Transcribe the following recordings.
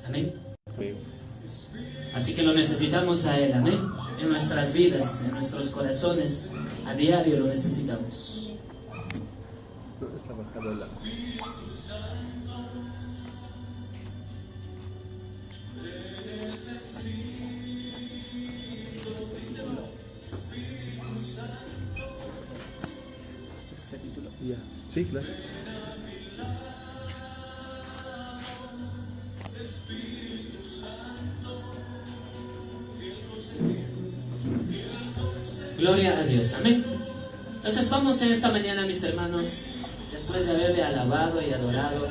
Amén. Así que lo necesitamos a Él, amén. En nuestras vidas, en nuestros corazones, a diario lo necesitamos. Está bajado la... Ya, sí, claro. Gloria a Dios, amén. Entonces vamos en esta mañana, mis hermanos, después de haberle alabado y adorado,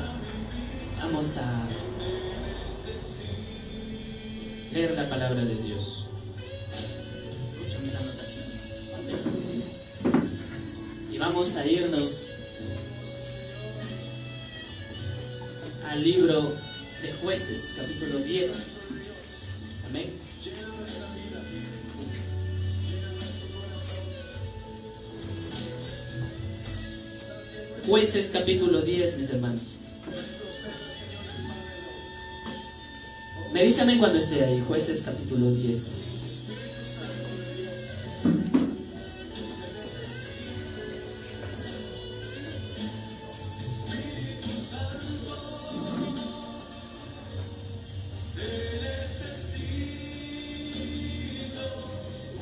vamos a leer la palabra de Dios. Escucho mis anotaciones. Y vamos a irnos al libro de Jueces, capítulo 10. Amén. Jueces capítulo 10, mis hermanos. Me dice amén cuando esté ahí. Jueces capítulo 10.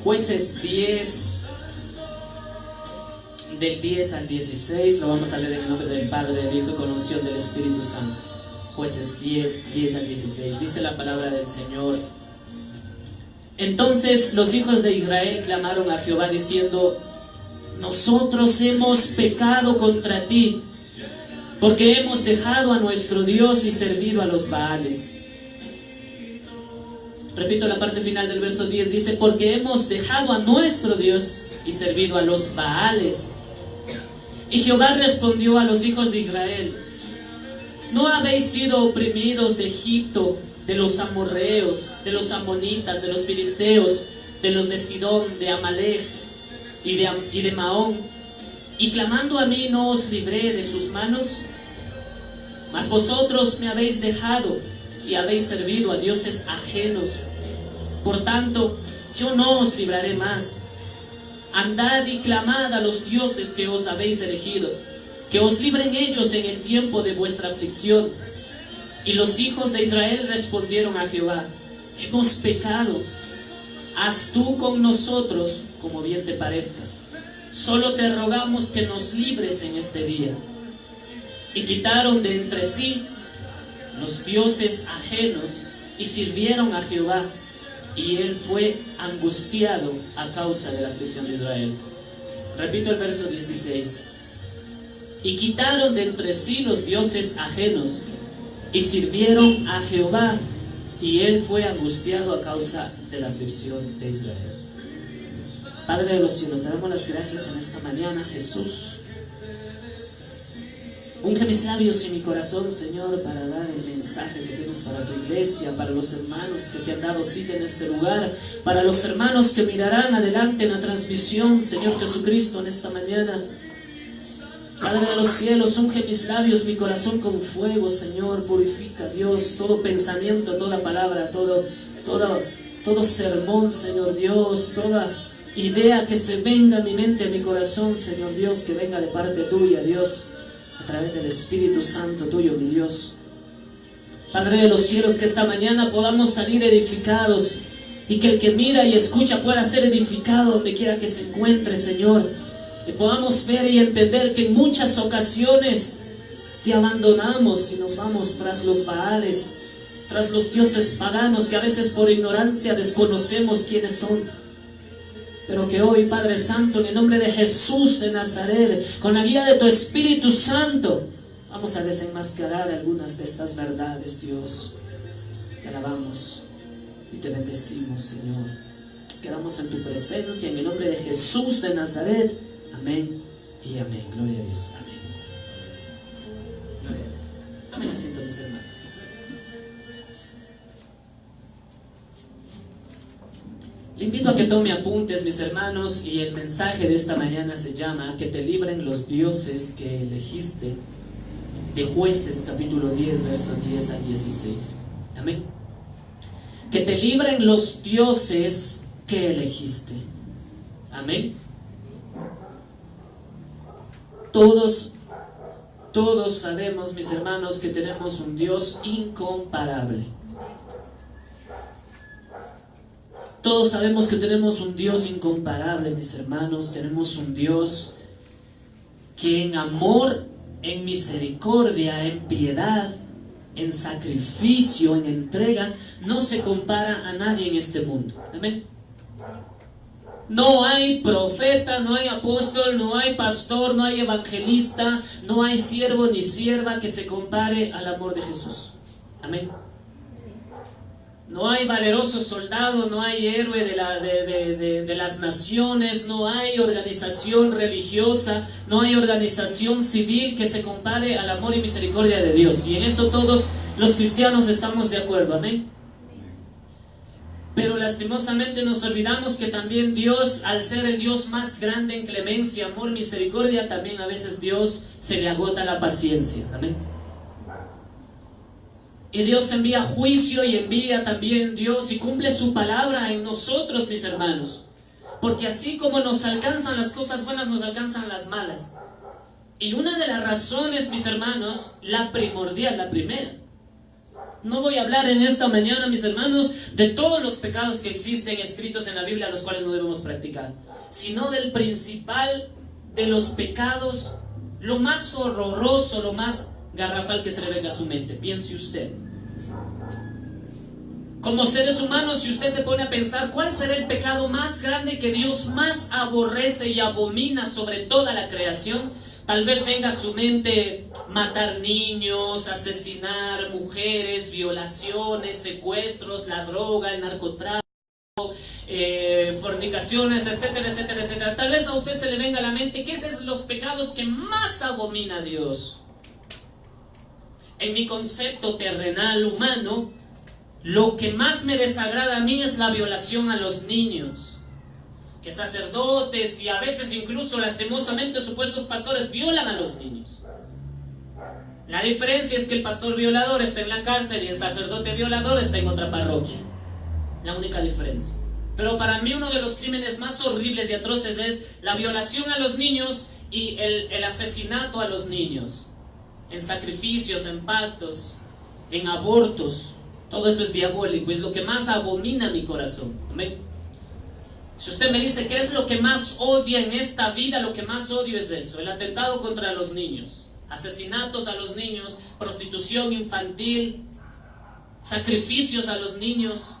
Jueces 10, del 10 al 16, lo vamos a leer en el nombre del Padre, del Hijo y con unción del Espíritu Santo. Jueces 10, 10 al 16, dice la palabra del Señor. Entonces los hijos de Israel clamaron a Jehová diciendo: nosotros hemos pecado contra ti, porque hemos dejado a nuestro Dios y servido a los Baales. Repito la parte final del verso 10, dice: porque hemos dejado a nuestro Dios y servido a los Baales. Y Jehová respondió a los hijos de Israel: ¿no habéis sido oprimidos de Egipto, de los amorreos, de los amonitas, de los filisteos, de los de Sidón, de Amalek y de Maón? Y clamando a mí no os libré de sus manos. Mas vosotros me habéis dejado y habéis servido a dioses ajenos. Por tanto, yo no os libraré más. Andad y clamad a los dioses que os habéis elegido, que os libren ellos en el tiempo de vuestra aflicción. Y los hijos de Israel respondieron a Jehová: hemos pecado, haz tú con nosotros como bien te parezca. Solo te rogamos que nos libres en este día. Y quitaron de entre sí los dioses ajenos y sirvieron a Jehová. Y él fue angustiado a causa de la aflicción de Israel. Repito el verso 16. Y quitaron de entre sí los dioses ajenos y sirvieron a Jehová. Y él fue angustiado a causa de la aflicción de Israel. Padre de los cielos, te damos las gracias en esta mañana, Jesús. Unge mis labios y mi corazón, Señor, para dar el mensaje que tienes para tu iglesia, para los hermanos que se han dado cita en este lugar, para los hermanos que mirarán adelante en la transmisión, Señor Jesucristo, en esta mañana. Padre de los cielos, unge mis labios, mi corazón con fuego, Señor. Purifica, Dios, todo pensamiento, toda palabra, todo sermón, Señor Dios, toda idea que se venga a mi mente, a mi corazón, Señor Dios, que venga de parte tuya, Dios, a través del Espíritu Santo tuyo, mi Dios. Padre de los cielos, que esta mañana podamos salir edificados y que el que mira y escucha pueda ser edificado donde quiera que se encuentre, Señor. Que podamos ver y entender que en muchas ocasiones te abandonamos y nos vamos tras los Baales, tras los dioses paganos que a veces por ignorancia desconocemos quiénes son. Pero que hoy, Padre Santo, en el nombre de Jesús de Nazaret, con la guía de tu Espíritu Santo, vamos a desenmascarar algunas de estas verdades, Dios. Te alabamos y te bendecimos, Señor. Quedamos en tu presencia, en el nombre de Jesús de Nazaret. Amén y amén. Gloria a Dios. Amén. Gloria a Dios. Tomen asiento, mis hermanos. Le invito a que tome apuntes, mis hermanos, y el mensaje de esta mañana se llama: que te libren los dioses que elegiste, de Jueces capítulo 10, verso 10 al 16. Amén. Que te libren los dioses que elegiste. Amén. Todos sabemos, mis hermanos, que tenemos un Dios incomparable. Todos sabemos que tenemos un Dios incomparable, mis hermanos. Tenemos un Dios que en amor, en misericordia, en piedad, en sacrificio, en entrega, no se compara a nadie en este mundo. Amén. No hay profeta, no hay apóstol, no hay pastor, no hay evangelista, no hay siervo ni sierva que se compare al amor de Jesús. Amén. No hay valeroso soldado, no hay héroe de las naciones, no hay organización religiosa, no hay organización civil que se compare al amor y misericordia de Dios. Y en eso todos los cristianos estamos de acuerdo. Amén. Pero lastimosamente nos olvidamos que también Dios, al ser el Dios más grande en clemencia, amor, misericordia, también a veces Dios se le agota la paciencia. Amén. Y Dios envía juicio y envía también Dios y cumple su palabra en nosotros, mis hermanos. Porque así como nos alcanzan las cosas buenas, nos alcanzan las malas. Y una de las razones, mis hermanos, la primordial, la primera. No voy a hablar en esta mañana, mis hermanos, de todos los pecados que existen escritos en la Biblia, los cuales no debemos practicar, sino del principal de los pecados, lo más horroroso, lo más garrafal que se le venga a su mente. Piense usted. Como seres humanos, si usted se pone a pensar cuál será el pecado más grande que Dios más aborrece y abomina sobre toda la creación, tal vez venga a su mente matar niños, asesinar mujeres, violaciones, secuestros, la droga, el narcotráfico, fornicaciones, etcétera, etcétera, etcétera. Tal vez a usted se le venga a la mente que esos son los pecados que más abomina a Dios. En mi concepto terrenal humano, lo que más me desagrada a mí es la violación a los niños. Que sacerdotes y a veces incluso lastimosamente supuestos pastores violan a los niños. La diferencia es que el pastor violador está en la cárcel y el sacerdote violador está en otra parroquia. La única diferencia. Pero para mí uno de los crímenes más horribles y atroces es la violación a los niños y el asesinato a los niños. En sacrificios, en pactos, en abortos. Todo eso es diabólico, es lo que más abomina mi corazón. Amén. Si usted me dice qué es lo que más odia en esta vida, lo que más odio es eso, el atentado contra los niños, asesinatos a los niños, prostitución infantil, sacrificios a los niños,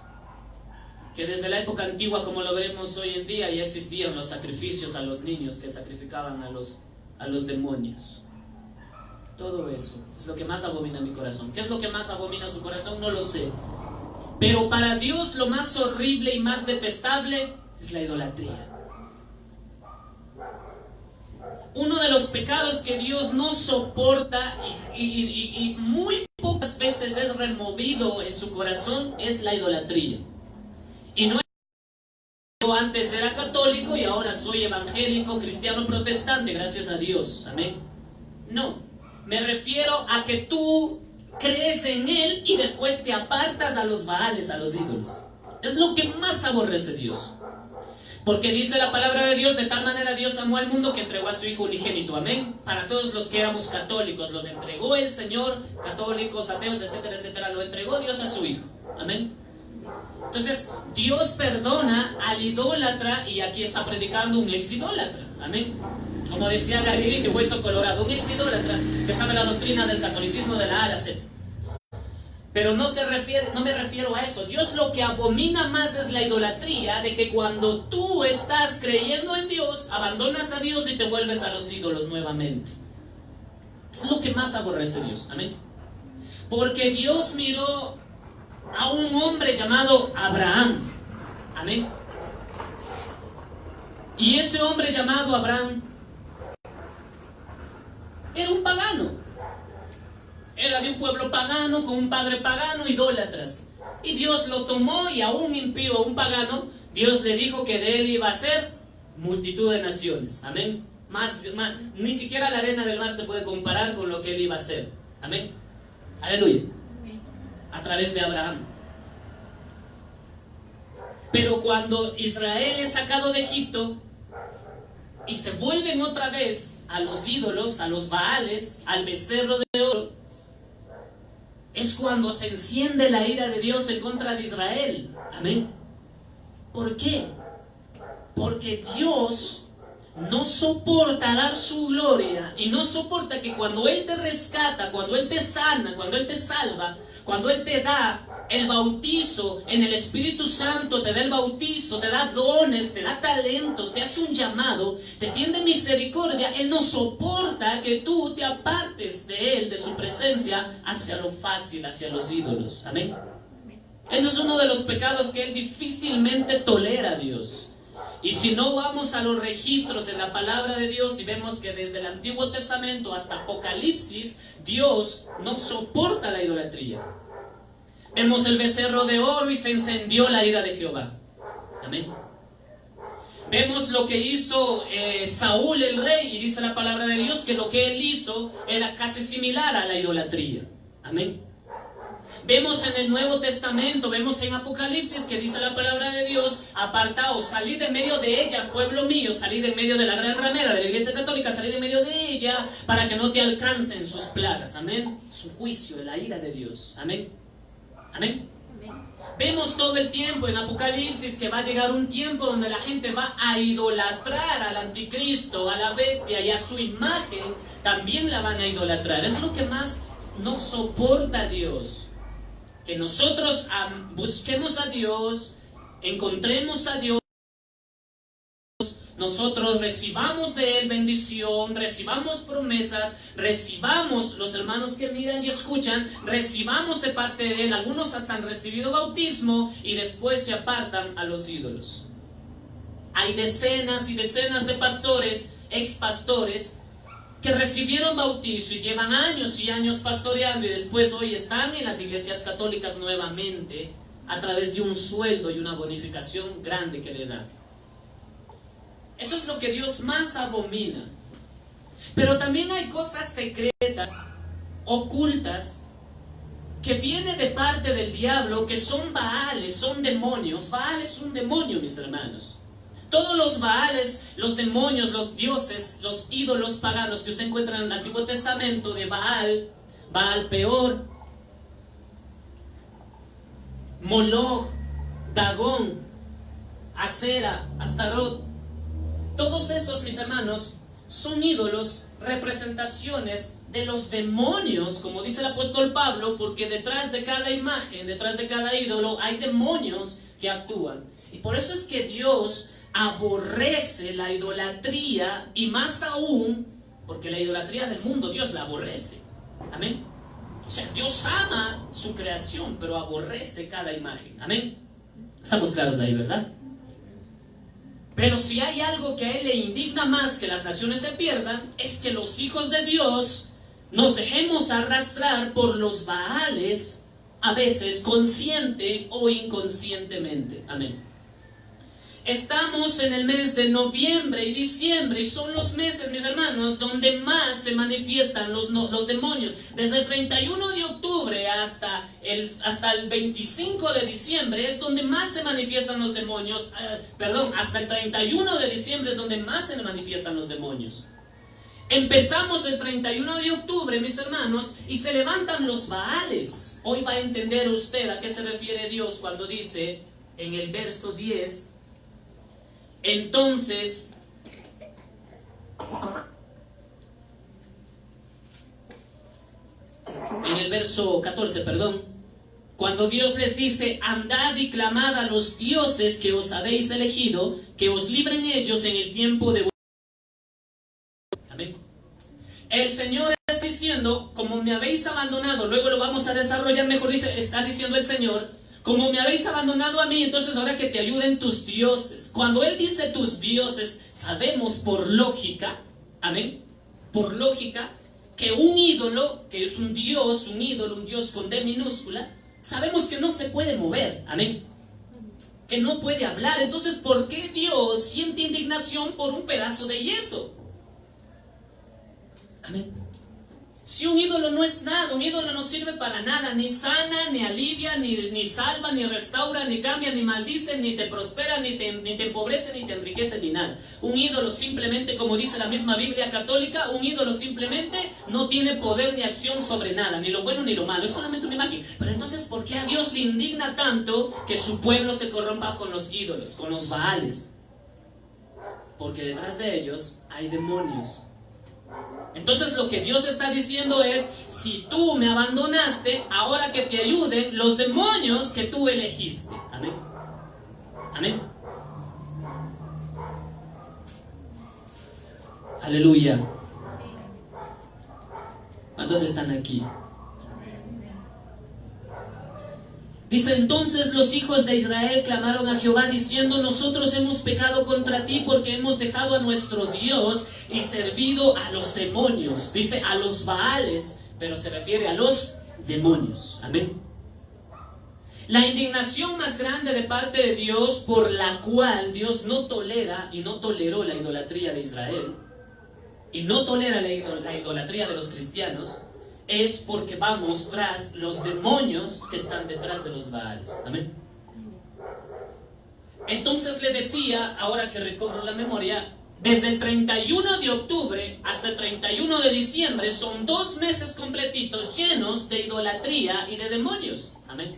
que desde la época antigua, como lo vemos hoy en día, ya existían los sacrificios a los niños que sacrificaban a los demonios. Todo eso es lo que más abomina mi corazón. ¿Qué es lo que más abomina su corazón? No lo sé. Pero para Dios lo más horrible y más detestable es la idolatría. Uno de los pecados que Dios no soporta y muy pocas veces es removido en su corazón es la idolatría. Y no es que yo antes era católico y ahora soy evangélico, cristiano, protestante, gracias a Dios. Amén. No. Me refiero a que tú crees en Él y después te apartas a los baales, a los ídolos. Es lo que más aborrece Dios. Porque dice la palabra de Dios, de tal manera Dios amó al mundo que entregó a su Hijo unigénito. Amén. Para todos los que éramos católicos, los entregó el Señor, católicos, ateos, etcétera, etcétera. Lo entregó Dios a su Hijo. Amén. Entonces, Dios perdona al idólatra y aquí está predicando un ex idólatra. Amén. Como decía Garilli, de hueso colorado, un ex idólatra que sabe la doctrina del catolicismo de la A a la Z. Pero no me refiero a eso. Dios lo que abomina más es la idolatría, de que cuando tú estás creyendo en Dios, abandonas a Dios y te vuelves a los ídolos nuevamente. Es lo que más aborrece Dios. Amén. Porque Dios miró a un hombre llamado Abraham. Amén. Y ese hombre llamado Abraham era un pagano. Era de un pueblo pagano, con un padre pagano, idólatras. Y Dios lo tomó y a un impío, a un pagano, Dios le dijo que de él iba a ser multitud de naciones. Amén. Ni siquiera la arena del mar se puede comparar con lo que él iba a hacer. Amén. Aleluya. través de Abraham. Pero cuando Israel es sacado de Egipto y se vuelven otra vez a los ídolos, a los Baales, al becerro de oro, es cuando se enciende la ira de Dios en contra de Israel. Amén. ¿Por qué? Porque Dios no soporta dar su gloria y no soporta que cuando Él te rescata, cuando Él te sana, cuando Él te salva, cuando Él te da el bautizo en el Espíritu Santo, te da el bautizo, te da dones, te da talentos, te hace un llamado, te tiende misericordia, Él no soporta que tú te apartes de Él, de su presencia, hacia lo fácil, hacia los ídolos. Amén. Eso es uno de los pecados que Él difícilmente tolera a Dios. Y si no vamos a los registros en la palabra de Dios y vemos que desde el Antiguo Testamento hasta Apocalipsis, Dios no soporta la idolatría. Vemos el becerro de oro y se encendió la ira de Jehová. Amén. Vemos lo que hizo Saúl el rey, y dice la palabra de Dios que lo que él hizo era casi similar a la idolatría. Amén. Vemos en el Nuevo Testamento, vemos en Apocalipsis que dice la palabra de Dios: apartaos, salid de medio de ella, pueblo mío, salid de medio de la gran ramera de la Iglesia Católica, salid de medio de ella para que no te alcancen sus plagas. Amén. Su juicio, la ira de Dios. Amén. Amén. Vemos todo el tiempo en Apocalipsis que va a llegar un tiempo donde la gente va a idolatrar al anticristo, a la bestia, y a su imagen también la van a idolatrar. Es lo que más no soporta Dios. Que nosotros busquemos a Dios, encontremos a Dios, nosotros recibamos de Él bendición, recibamos promesas, recibamos, los hermanos que miran y escuchan, recibamos de parte de Él. Algunos hasta han recibido bautismo y después se apartan a los ídolos. Hay decenas y decenas de pastores, expastores, que recibieron bautizo y llevan años y años pastoreando y después hoy están en las iglesias católicas nuevamente a través de un sueldo y una bonificación grande que le dan. Eso es lo que Dios más abomina. Pero también hay cosas secretas, ocultas, que vienen de parte del diablo, que son Baales, son demonios. Baal es un demonio, mis hermanos. Todos los Baales, los demonios, los dioses, los ídolos paganos que usted encuentra en el Antiguo Testamento, de Baal, Baal Peor, Moloch, Dagón, Asera, Astarot, todos esos, mis hermanos, son ídolos, representaciones de los demonios, como dice el apóstol Pablo, porque detrás de cada imagen, detrás de cada ídolo, hay demonios que actúan. Y por eso es que Dios aborrece la idolatría, y más aún, porque la idolatría del mundo Dios la aborrece. Amén. O sea, Dios ama su creación, pero aborrece cada imagen. Amén. Estamos claros ahí, ¿verdad? Pero si hay algo que a Él le indigna más que las naciones se pierdan, es que los hijos de Dios nos dejemos arrastrar por los Baales, a veces consciente o inconscientemente. Amén. Estamos en el mes de noviembre y diciembre, y son los meses, mis hermanos, donde más se manifiestan los demonios. Desde el 31 de octubre hasta el 25 de diciembre es donde más se manifiestan los demonios. Hasta el 31 de diciembre es donde más se manifiestan los demonios. Empezamos el 31 de octubre, mis hermanos, y se levantan los Baales. Hoy va a entender usted a qué se refiere Dios cuando dice en el verso 10... Entonces, en el verso 14, cuando Dios les dice: andad y clamad a los dioses que os habéis elegido, que os libren ellos en el tiempo de... Amén. El Señor está diciendo: como me habéis abandonado, luego lo vamos a desarrollar mejor, está diciendo el Señor: como me habéis abandonado a mí, entonces ahora que te ayuden tus dioses. Cuando Él dice tus dioses, sabemos por lógica, amén, por lógica, que un ídolo, que es un dios, un ídolo, un dios con D minúscula, sabemos que no se puede mover, amén, que no puede hablar. Entonces, ¿por qué Dios siente indignación por un pedazo de yeso? Amén. Si un ídolo no es nada, un ídolo no sirve para nada, ni sana, ni alivia, ni salva, ni restaura, ni cambia, ni maldice, ni te prospera, ni te empobrece, ni te enriquece, ni nada. Un ídolo simplemente, como dice la misma Biblia católica, un ídolo simplemente no tiene poder ni acción sobre nada, ni lo bueno ni lo malo, es solamente una imagen. Pero entonces, ¿por qué a Dios le indigna tanto que su pueblo se corrompa con los ídolos, con los baales? Porque detrás de ellos hay demonios. Entonces lo que Dios está diciendo es, si tú me abandonaste, ahora que te ayuden los demonios que tú elegiste. Amén. Amén. Aleluya. ¿Cuántos están aquí? Dice, entonces los hijos de Israel clamaron a Jehová diciendo, nosotros hemos pecado contra ti porque hemos dejado a nuestro Dios y servido a los demonios. Dice a los Baales, pero se refiere a los demonios. Amén. La indignación más grande de parte de Dios, por la cual Dios no tolera y no toleró la idolatría de Israel, y no tolera la idolatría de los cristianos, es porque vamos tras los demonios que están detrás de los Baales. Amén. Entonces le decía, ahora que recobro la memoria, desde el 31 de octubre hasta el 31 de diciembre son 2 meses completitos llenos de idolatría y de demonios. Amén.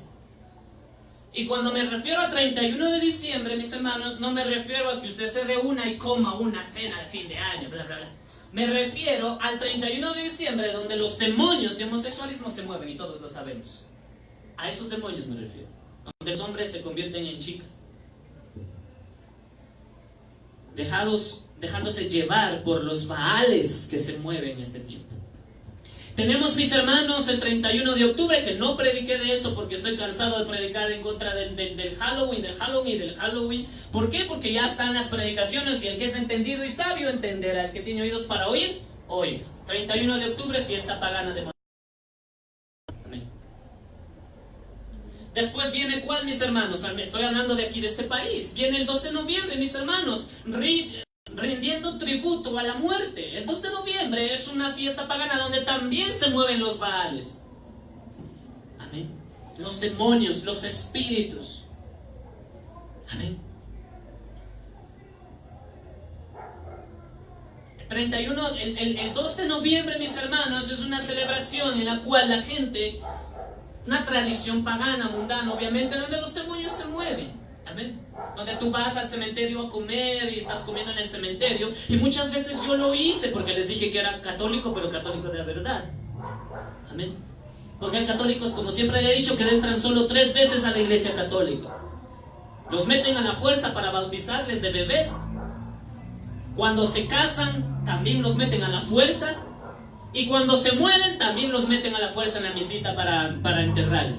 Y cuando me refiero a 31 de diciembre, mis hermanos, no me refiero a que usted se reúna y coma una cena de fin de año, bla, bla, bla. Me refiero al 31 de diciembre, donde los demonios de homosexualismo se mueven, y todos lo sabemos. A esos demonios me refiero. Donde los hombres se convierten en chicas. Dejándose llevar por los Baales que se mueven en este tiempo. Tenemos, mis hermanos, el 31 de octubre, que no prediqué de eso porque estoy cansado de predicar en contra del Halloween. ¿Por qué? Porque ya están las predicaciones y el que es entendido y sabio entenderá. El que tiene oídos para oír, oiga. 31 de octubre, fiesta pagana de Montserrat. Amén. Después viene, ¿cuál, mis hermanos? Estoy hablando de aquí, de este país. Viene el 2 de noviembre, mis hermanos. Rindiendo tributo a la muerte. El 2 de noviembre es una fiesta pagana donde también se mueven los Baales. Amén. Los demonios, los espíritus. Amén. El 2 de noviembre, mis hermanos, es una celebración en la cual la gente, una tradición pagana, mundana, obviamente, donde los demonios se mueven. Amén. Donde tú vas al cementerio a comer y estás comiendo en el cementerio. Y muchas veces yo lo hice porque les dije que era católico, pero católico de la verdad. Amén. Porque hay católicos, como siempre le he dicho, que entran solo 3 veces a la iglesia católica. Los meten a la fuerza para bautizarles de bebés. Cuando se casan, también los meten a la fuerza. Y cuando se mueren, también los meten a la fuerza en la misita para enterrarle.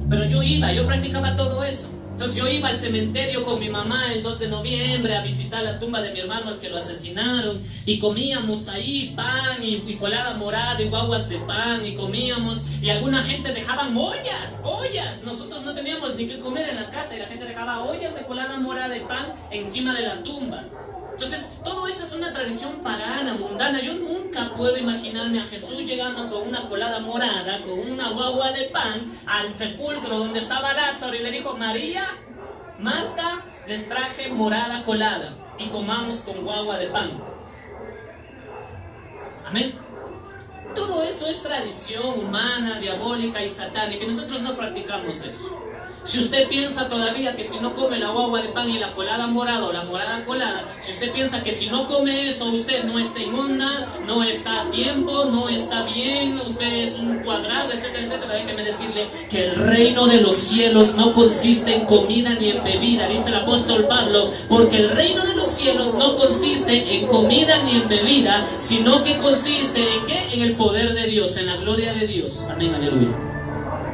Pero yo practicaba todo eso. Entonces yo iba al cementerio con mi mamá el 2 de noviembre a visitar la tumba de mi hermano al que lo asesinaron, y comíamos ahí pan y colada morada y guaguas de pan, y comíamos, y alguna gente dejaba ollas. Nosotros no teníamos ni qué comer en la casa y la gente dejaba ollas de colada morada y pan encima de la tumba. Entonces, todo eso es una tradición pagana, mundana. Yo nunca puedo imaginarme a Jesús llegando con una colada morada, con una guagua de pan, al sepulcro donde estaba Lázaro y le dijo, María, Marta, les traje morada colada y comamos con guagua de pan. Amén. Todo eso es tradición humana, diabólica y satánica, y nosotros no practicamos eso. Si usted piensa todavía que si no come la guagua de pan y la colada morada o la morada colada, si usted piensa que si no come eso usted no está inmunda, no está a tiempo, no está bien, usted es un cuadrado, etcétera, etcétera, déjeme decirle que el reino de los cielos no consiste en comida ni en bebida, dice el apóstol Pablo, porque el reino de los cielos no consiste en comida ni en bebida, sino que consiste en ¿qué? En el poder de Dios, en la gloria de Dios. Amén, aleluya.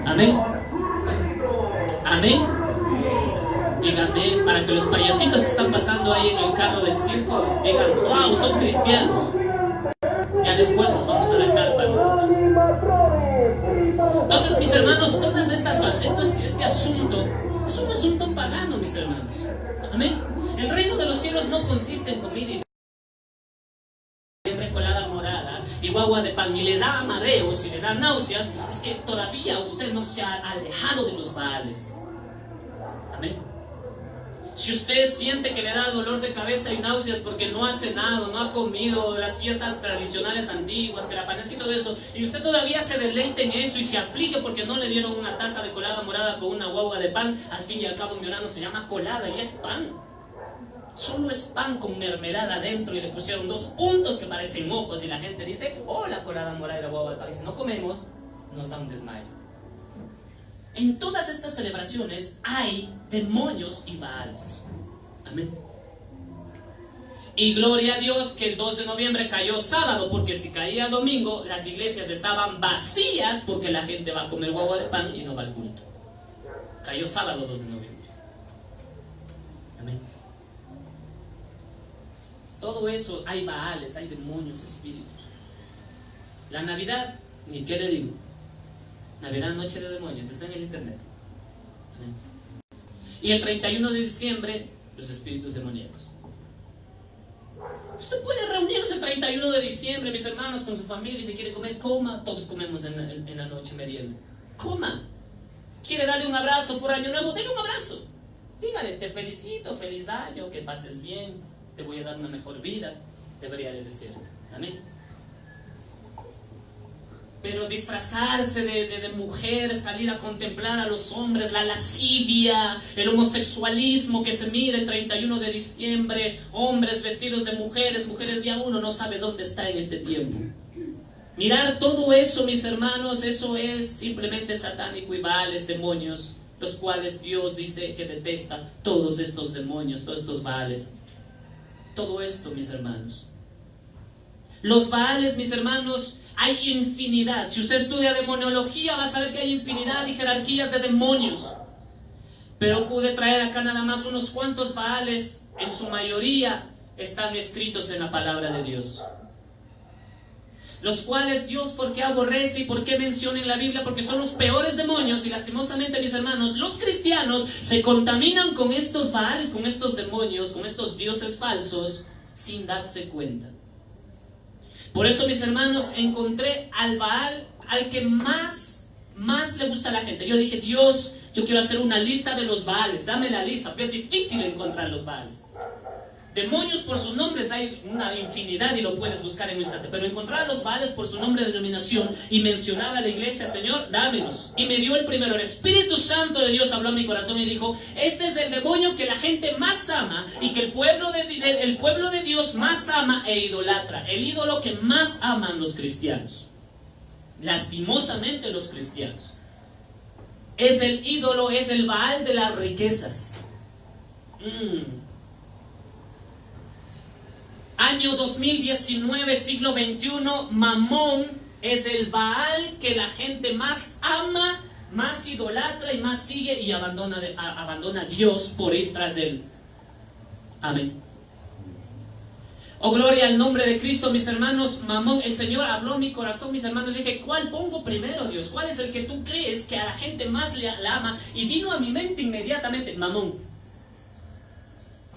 Amén. Amén. Díganme, para que los payasitos que están pasando ahí en el carro del circo digan, wow, son cristianos. Ya después nos vamos a la carpa nosotros. Entonces, mis hermanos, todas estas este asunto es un asunto pagano, mis hermanos. Amén. El reino de los cielos no consiste en comida y colada y guagua de pan y le da mareos y le da náuseas, es que todavía usted no se ha alejado de los Baales. Amén. Si usted siente que le da dolor de cabeza y náuseas porque no ha cenado, no ha comido las fiestas tradicionales antiguas, crafanes y todo eso, y usted todavía se deleita en eso y se aflige porque no le dieron una taza de colada morada con una guagua de pan, al fin y al cabo en Miorano se llama colada y es pan. Solo es pan con mermelada adentro y le pusieron 2 puntos que parecen ojos y la gente dice, oh, la colada morada y la guagua de pan. Y si no comemos, nos da un desmayo. En todas estas celebraciones hay demonios y Baales. Amén. Y gloria a Dios que el 2 de noviembre cayó sábado, porque si caía domingo, las iglesias estaban vacías porque la gente va a comer guagua de pan y no va al culto. Cayó sábado 2 de noviembre. Amén. Todo eso, hay Baales, hay demonios, espíritus. La Navidad, ni qué le digo. Navidad, noche de demonios, está en el internet. Amén. Y el 31 de diciembre, los espíritus demoníacos. Usted puede reunirse el 31 de diciembre, mis hermanos, con su familia, y si quiere comer, coma. Todos comemos en la noche merienda. Coma. ¿Quiere darle un abrazo por Año Nuevo? Denle un abrazo. Dígale, te felicito, feliz año, que pases bien, te voy a dar una mejor vida. Debería de decir. Amén. Pero disfrazarse de mujer, salir a contemplar a los hombres, la lascivia, el homosexualismo que se mira el 31 de diciembre, hombres vestidos de mujeres, mujeres, ya uno no sabe dónde está en este tiempo. Mirar todo eso, mis hermanos, eso es simplemente satánico y Baales, demonios, los cuales Dios dice que detesta todos estos demonios, todos estos Baales. Todo esto, mis hermanos. Los Baales, mis hermanos, hay infinidad. Si usted estudia demonología, va a saber que hay infinidad y jerarquías de demonios. Pero pude traer acá nada más unos cuantos Baales. En su mayoría están escritos en la palabra de Dios. Los cuales Dios, ¿por qué aborrece y por qué menciona en la Biblia? Porque son los peores demonios. Y lastimosamente, mis hermanos, los cristianos se contaminan con estos Baales, con estos demonios, con estos dioses falsos, sin darse cuenta. Por eso, mis hermanos, encontré al Baal al que más le gusta a la gente. Yo dije, Dios, yo quiero hacer una lista de los Baales, dame la lista, porque es difícil encontrar los Baales. Demonios por sus nombres hay una infinidad y lo puedes buscar en un instante, pero encontrar a los Baales por su nombre de denominación y mencionar a la iglesia, Señor, dámelos. Y me dio el primero, el Espíritu Santo de Dios habló a mi corazón y dijo, este es el demonio que la gente más ama y que el pueblo de Dios más ama e idolatra, el ídolo que más aman los cristianos, lastimosamente los cristianos. Es el ídolo, es el Baal de las riquezas. Año 2019, siglo XXI, Mamón es el Baal que la gente más ama, más idolatra y más sigue y abandona a Dios por ir tras él. Amén. Oh, gloria al nombre de Cristo, mis hermanos. Mamón, el Señor habló a mi corazón, mis hermanos. Dije, ¿cuál pongo primero, Dios? ¿Cuál es el que tú crees que a la gente más la ama? Y vino a mi mente inmediatamente, Mamón.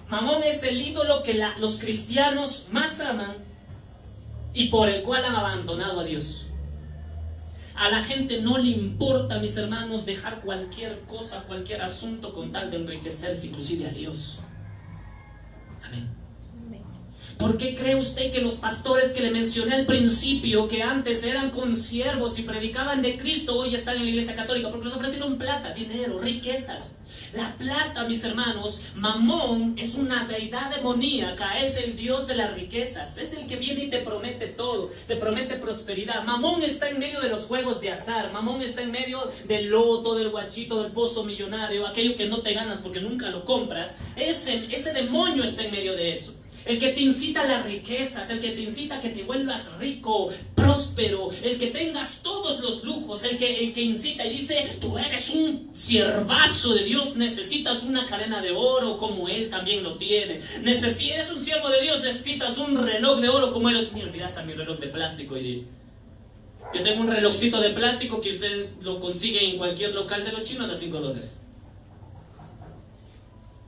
Mamón es el ídolo que los cristianos más aman y por el cual han abandonado a Dios. A la gente no le importa, mis hermanos, dejar cualquier cosa, cualquier asunto con tal de enriquecerse, inclusive a Dios. Amén. ¿Por qué cree usted que los pastores que le mencioné al principio, que antes eran consiervos y predicaban de Cristo, hoy están en la iglesia católica? Porque les ofrecieron plata, dinero, riquezas. La plata, mis hermanos, Mamón es una deidad demoníaca, es el dios de las riquezas, es el que viene y te promete todo, te promete prosperidad. Mamón está en medio de los juegos de azar, Mamón está en medio del loto, del guachito, del pozo millonario, aquello que no te ganas porque nunca lo compras. Ese demonio está en medio de eso. El que te incita a las riquezas, el que te incita a que te vuelvas rico, próspero, el que tengas todos los lujos, el que incita y dice, tú eres un siervazo de Dios, necesitas una cadena de oro como Él también lo tiene. Eres un siervo de Dios, necesitas un reloj de oro como Él. Me olvidaste a mi reloj de plástico. Yo tengo un relojcito de plástico que usted lo consigue en cualquier local de los chinos a $5.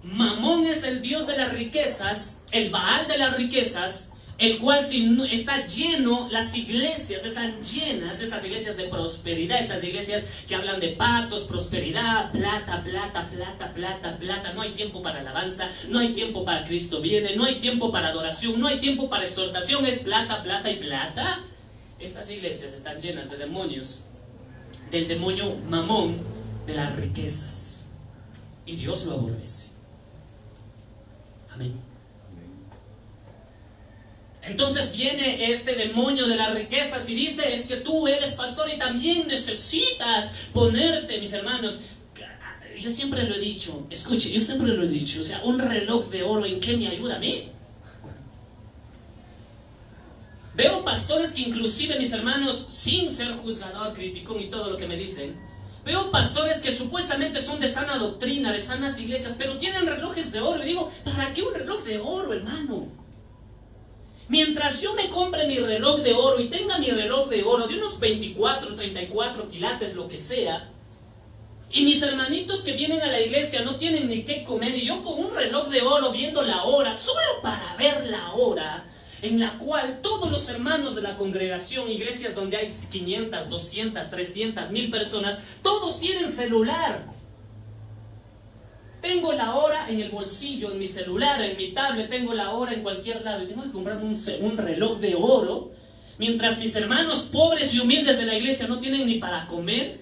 Mamón es el dios de las riquezas, el Baal de las riquezas, el cual está lleno, las iglesias están llenas, esas iglesias de prosperidad, esas iglesias que hablan de pactos, prosperidad, plata, plata, plata, plata, plata. No hay tiempo para alabanza, no hay tiempo para Cristo viene, no hay tiempo para adoración, no hay tiempo para exhortación, es plata, plata y plata. Estas iglesias están llenas de demonios, del demonio Mamón, de las riquezas, y Dios lo aborrece. Amén. Entonces viene este demonio de las riquezas y dice, es que tú eres pastor y también necesitas ponerte, mis hermanos. Yo siempre lo he dicho, escuche, yo siempre lo he dicho, o sea, un reloj de oro, ¿en qué me ayuda a mí? Veo pastores que inclusive, mis hermanos, sin ser juzgador, criticón y todo lo que me dicen, veo pastores que supuestamente son de sana doctrina, de sanas iglesias, pero tienen relojes de oro. Y digo, ¿para qué un reloj de oro, hermano? Mientras yo me compre mi reloj de oro y tenga mi reloj de oro de unos 24, 34 quilates, lo que sea, y mis hermanitos que vienen a la iglesia no tienen ni qué comer, y yo con un reloj de oro viendo la hora, solo para ver la hora, en la cual todos los hermanos de la congregación, iglesias donde hay 500, 200, 300, 1000 personas, todos tienen celular. Tengo la hora en el bolsillo, en mi celular, en mi tablet, tengo la hora en cualquier lado y tengo que comprarme un reloj de oro, mientras mis hermanos pobres y humildes de la iglesia no tienen ni para comer.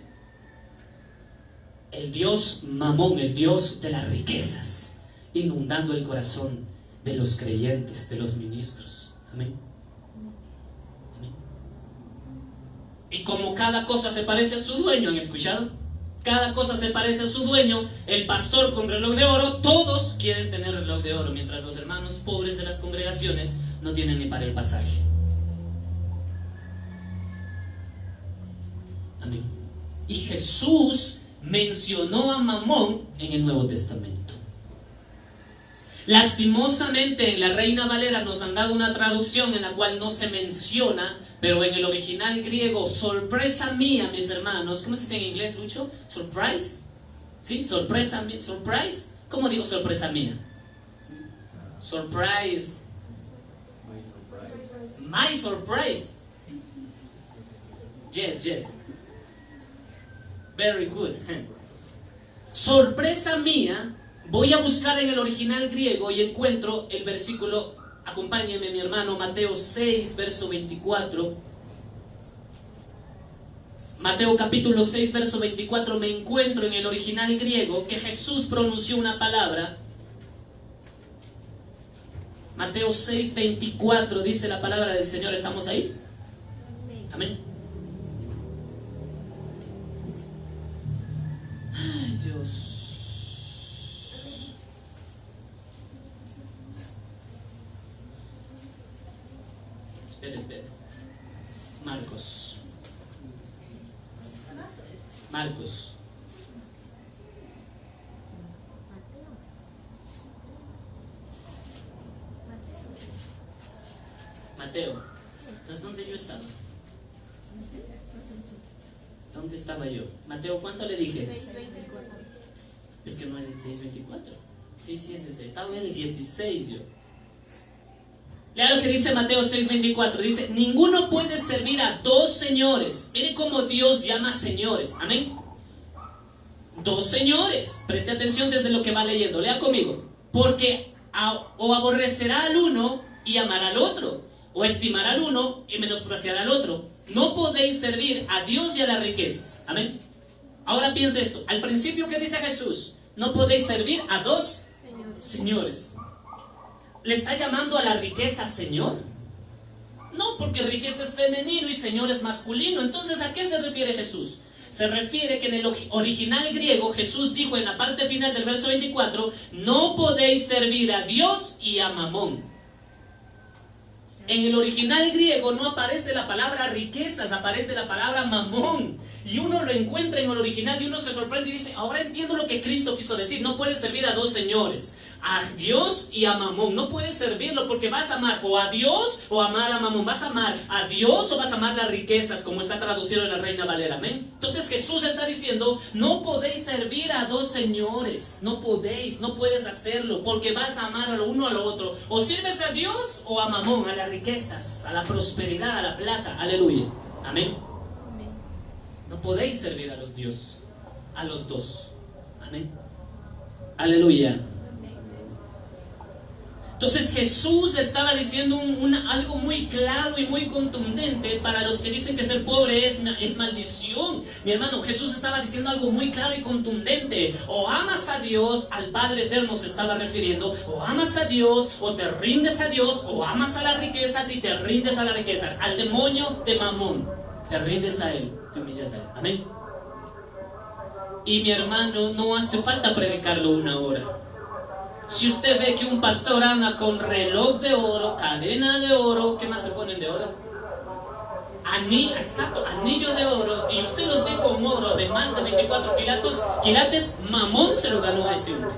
El Dios Mamón, el Dios de las riquezas, inundando el corazón de los creyentes, de los ministros. Amén. Amén. Y como cada cosa se parece a su dueño, ¿han escuchado? Cada cosa se parece a su dueño. El pastor con reloj de oro, todos quieren tener reloj de oro, mientras los hermanos pobres de las congregaciones no tienen ni para el pasaje. Amén. Y Jesús mencionó a Mamón en el Nuevo Testamento. Lastimosamente en la Reina Valera nos han dado una traducción en la cual no se menciona, pero en el original griego, sorpresa mía, mis hermanos. ¿Cómo se dice en inglés, Lucho? ¿Surprise? ¿Sí? ¿Sorpresa mía? ¿Surprise? ¿Cómo digo sorpresa mía? Surprise. My surprise. Yes, yes. Very good. Sorpresa mía. Voy a buscar en el original griego y encuentro el versículo, acompáñeme mi hermano, Mateo 6, verso 24. Mateo capítulo 6, verso 24, me encuentro en el original griego que Jesús pronunció una palabra. Mateo 6, 24 dice la palabra del Señor, ¿estamos ahí? Amén. Ay, Dios. Espera. Marcos. Mateo. Entonces, ¿dónde yo estaba? ¿Dónde estaba yo? Mateo, ¿cuánto le dije? 6:24. Es que no es el 6:24. Sí, es el 6. Estaba en el 16 yo. Lea lo que dice Mateo 6:24. Dice, ninguno puede servir a dos señores. Mire cómo Dios llama señores. Amén. Dos señores. Preste atención desde lo que va leyendo. Lea conmigo. Porque o aborrecerá al uno y amará al otro, o estimará al uno y menospreciará al otro. No podéis servir a Dios y a las riquezas. Amén. Ahora piensa esto. Al principio, ¿qué dice Jesús? No podéis servir a dos señores. ¿Le está llamando a la riqueza Señor? No, porque riqueza es femenino y Señor es masculino. Entonces, ¿a qué se refiere Jesús? Se refiere que en el original griego Jesús dijo en la parte final del verso 24, no podéis servir a Dios y a Mamón. En el original griego no aparece la palabra riquezas, aparece la palabra Mamón. Y uno lo encuentra en el original y uno se sorprende y dice, ahora entiendo lo que Cristo quiso decir. No puedes servir a dos señores. a Dios y a Mamón. No puedes servirlo porque vas a amar o a Dios o amar a Mamón. Vas a amar a Dios o vas a amar las riquezas, como está traducido en la Reina Valera. Amén. Entonces Jesús está diciendo, no podéis servir a dos señores. No podéis, no puedes hacerlo porque vas a amar a lo uno a lo otro. O sirves a Dios o a Mamón, a las riquezas, a la prosperidad, a la plata. Aleluya. Amén. No podéis servir a los dioses, a los dos. Amén. Aleluya. Entonces Jesús le estaba diciendo algo muy claro y muy contundente para los que dicen que ser pobre es maldición. Mi hermano, Jesús estaba diciendo algo muy claro y contundente. O amas a Dios, al Padre Eterno se estaba refiriendo, o amas a Dios, o te rindes a Dios, o amas a las riquezas y te rindes a las riquezas. Al demonio de Mamón, te rindes a él, te humillas a él. Amén. Y mi hermano, no hace falta predicarlo 1 hora. Si usted ve que un pastor anda con reloj de oro, cadena de oro, ¿qué más se ponen de oro? Exacto, anillo de oro, y usted los ve con oro de más de 24 quilates, Mamón se lo ganó a ese hombre.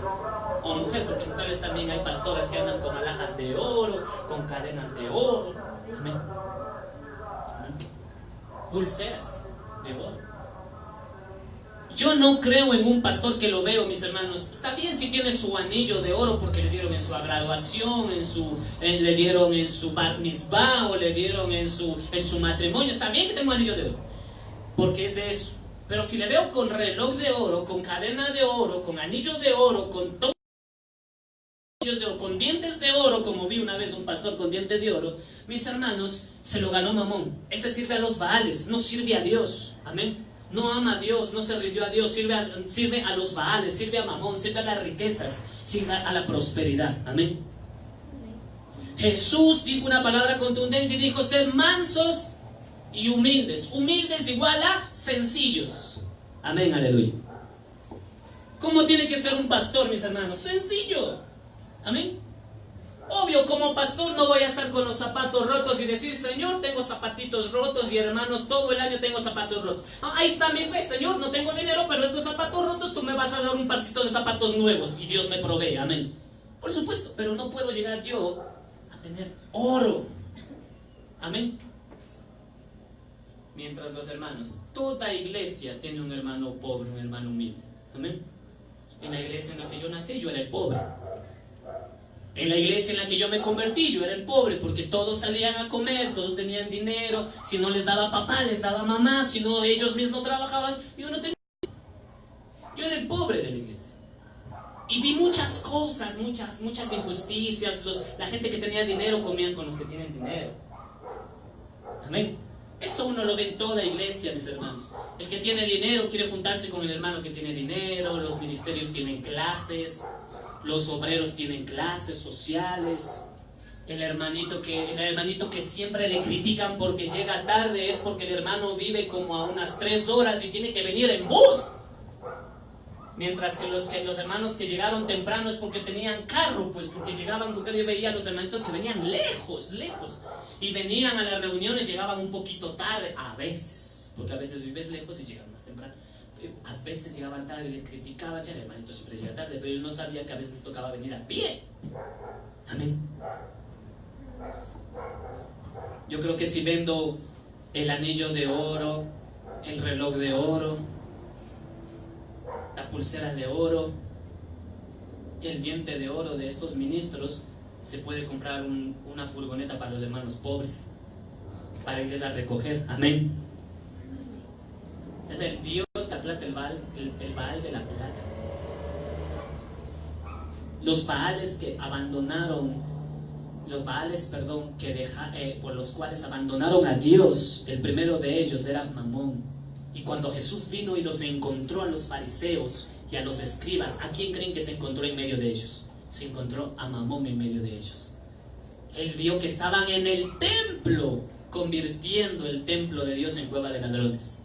O mujer, porque mujeres también hay pastoras que andan con alhajas de oro, con cadenas de oro. Amén. Pulseras de oro. Yo no creo en un pastor que lo veo, mis hermanos. Está bien si tiene su anillo de oro porque le dieron en su graduación, le dieron en su bar mitzvah o le dieron en su matrimonio. Está bien que tenga un anillo de oro, porque es de eso. Pero si le veo con reloj de oro, con cadena de oro, con anillo de oro, con todo de oro, con dientes de oro, como vi una vez un pastor con dientes de oro, mis hermanos, se lo ganó Mamón. Ese sirve a los Baales, no sirve a Dios. Amén. No ama a Dios, no se rindió a Dios, sirve a los Baales, sirve a Mamón, sirve a las riquezas, sirve a la prosperidad. Amén. Jesús dijo una palabra contundente y dijo, sed mansos y humildes. Humildes igual a sencillos. Amén, aleluya. ¿Cómo tiene que ser un pastor, mis hermanos? Sencillo. Amén. Obvio, como pastor no voy a estar con los zapatos rotos y decir, Señor, tengo zapatitos rotos y hermanos, todo el año tengo zapatos rotos. Ahí está mi fe, Señor, no tengo dinero, pero estos zapatos rotos tú me vas a dar un parcito de zapatos nuevos y Dios me provee, amén. Por supuesto, pero no puedo llegar yo a tener oro. Amén. Mientras los hermanos, toda iglesia tiene un hermano pobre, un hermano humilde. Amén. En la iglesia en la que yo nací, yo era el pobre. En la iglesia en la que yo me convertí, yo era el pobre, porque todos salían a comer, todos tenían dinero. Si no les daba papá, les daba mamá. Si no, ellos mismos trabajaban. Yo no tenía. Yo era el pobre de la iglesia. Y vi muchas cosas, muchas injusticias. La gente que tenía dinero comían con los que tienen dinero. Amén. Eso uno lo ve en toda iglesia, mis hermanos. El que tiene dinero quiere juntarse con el hermano que tiene dinero. Los ministerios tienen clases. Los obreros tienen clases sociales. El hermanito que siempre le critican porque llega tarde es porque el hermano vive como a unas 3 horas y tiene que venir en bus. Mientras que los hermanos que llegaron temprano es porque tenían carro, pues porque llegaban con carro. Yo veía a los hermanitos que venían lejos. Y venían a las reuniones, llegaban un poquito tarde, a veces. Porque a veces vives lejos y llegan más temprano. A veces llegaban tarde y les criticaban, ya el hermanito siempre llega tarde, pero ellos no sabían que a veces les tocaba venir a pie. Amén. Yo creo que si vendo el anillo de oro, el reloj de oro, la pulsera de oro, el diente de oro de estos ministros, se puede comprar una furgoneta para los hermanos pobres, para irles a recoger. Amén. Es el Dios de la plata, el Baal de la plata. Los Baales que abandonaron, por los cuales abandonaron a Dios, el primero de ellos era Mamón. Y cuando Jesús vino y los encontró a los fariseos y a los escribas, ¿a quién creen que se encontró en medio de ellos? Se encontró a Mamón en medio de ellos. Él vio que estaban en el templo, convirtiendo el templo de Dios en cueva de ladrones,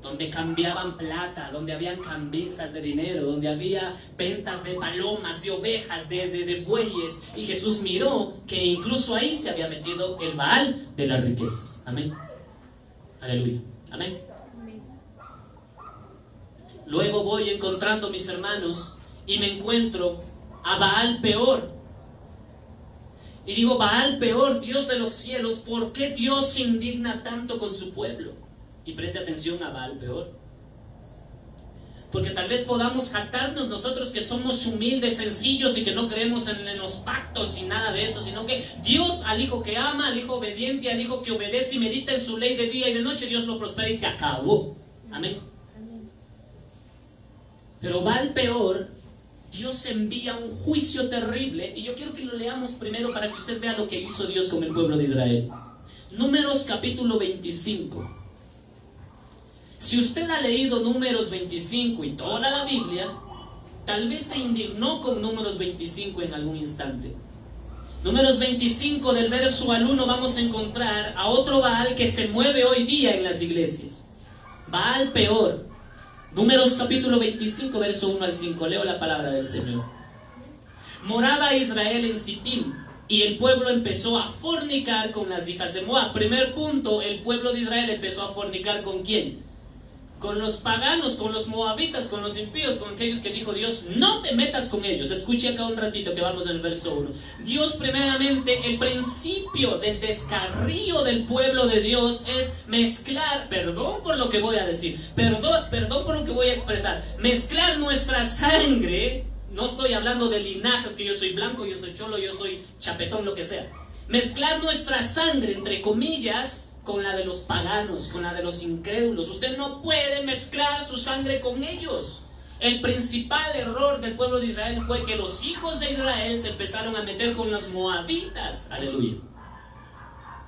donde cambiaban plata, donde habían cambistas de dinero, donde había ventas de palomas, de ovejas, de bueyes. Y Jesús miró que incluso ahí se había metido el Baal de las riquezas. Amén. Aleluya. Amén. Luego voy encontrando, mis hermanos, y me encuentro a Baal Peor. Y digo, Baal Peor, Dios de los cielos, ¿por qué Dios se indigna tanto con su pueblo? Y preste atención a Baal Peor. Porque tal vez podamos jactarnos nosotros que somos humildes, sencillos y que no creemos en los pactos y nada de eso, sino que Dios al hijo que ama, al hijo obediente, al hijo que obedece y medita en su ley de día y de noche, Dios lo prospera y se acabó. Amén. Pero Baal Peor, Dios envía un juicio terrible, y yo quiero que lo leamos primero para que usted vea lo que hizo Dios con el pueblo de Israel. Números capítulo 25. Si usted ha leído Números 25 y toda la Biblia, tal vez se indignó con Números 25 en algún instante. Números 25 del verso al 1 vamos a encontrar a otro Baal que se mueve hoy día en las iglesias. Baal Peor. Números capítulo 25 verso 1 al 5. Leo la palabra del Señor. Moraba Israel en Sittim, y el pueblo empezó a fornicar con las hijas de Moab. Primer punto, el pueblo de Israel empezó a fornicar ¿con quién? Con los paganos, con los moabitas, con los impíos, con aquellos que dijo Dios, no te metas con ellos. Escuche acá un ratito que vamos en el verso 1. Dios primeramente, el principio del descarrío del pueblo de Dios es mezclar, perdón por lo que voy a decir, perdón por lo que voy a expresar, mezclar nuestra sangre, no estoy hablando de linajes, que yo soy blanco, yo soy cholo, yo soy chapetón, lo que sea, mezclar nuestra sangre, entre comillas, con la de los paganos, con la de los incrédulos. Usted no puede mezclar su sangre con ellos. El principal error del pueblo de Israel fue que los hijos de Israel se empezaron a meter con los moabitas. Aleluya.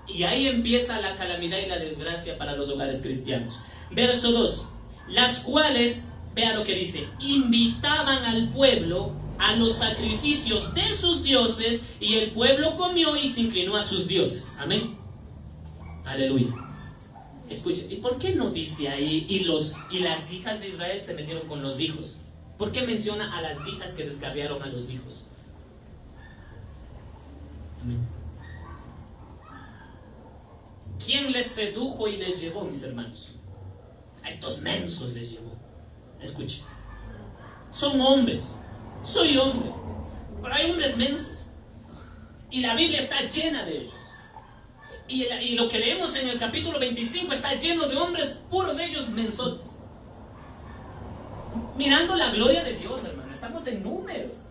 Y ahí empieza la calamidad y la desgracia para los hogares cristianos. Verso 2. Las cuales, vea lo que dice, invitaban al pueblo a los sacrificios de sus dioses, y el pueblo comió y se inclinó a sus dioses. Amén. Aleluya. Escuche, ¿y por qué no dice ahí y las hijas de Israel se metieron con los hijos? ¿Por qué menciona a las hijas que descarriaron a los hijos? Amén. ¿Quién les sedujo y les llevó, mis hermanos? A estos mensos les llevó. Escuche, son hombres, soy hombre, pero hay hombres mensos, y la Biblia está llena de ellos. Y lo que leemos en el capítulo 25 está lleno de hombres puros, de ellos mensotes, mirando la gloria de Dios, hermano. Estamos en Números.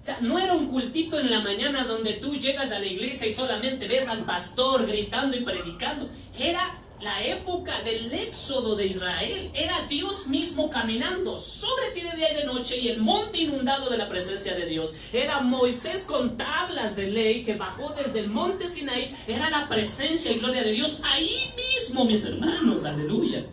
O sea, no era un cultito en la mañana donde tú llegas a la iglesia y solamente ves al pastor gritando y predicando. Era la época del éxodo de Israel. Era Dios mismo caminando sobre ti de día y de noche, y el monte inundado de la presencia de Dios. Era Moisés con tablas de ley que bajó desde el monte Sinaí. Era la presencia y gloria de Dios ahí mismo, mis hermanos. Aleluya.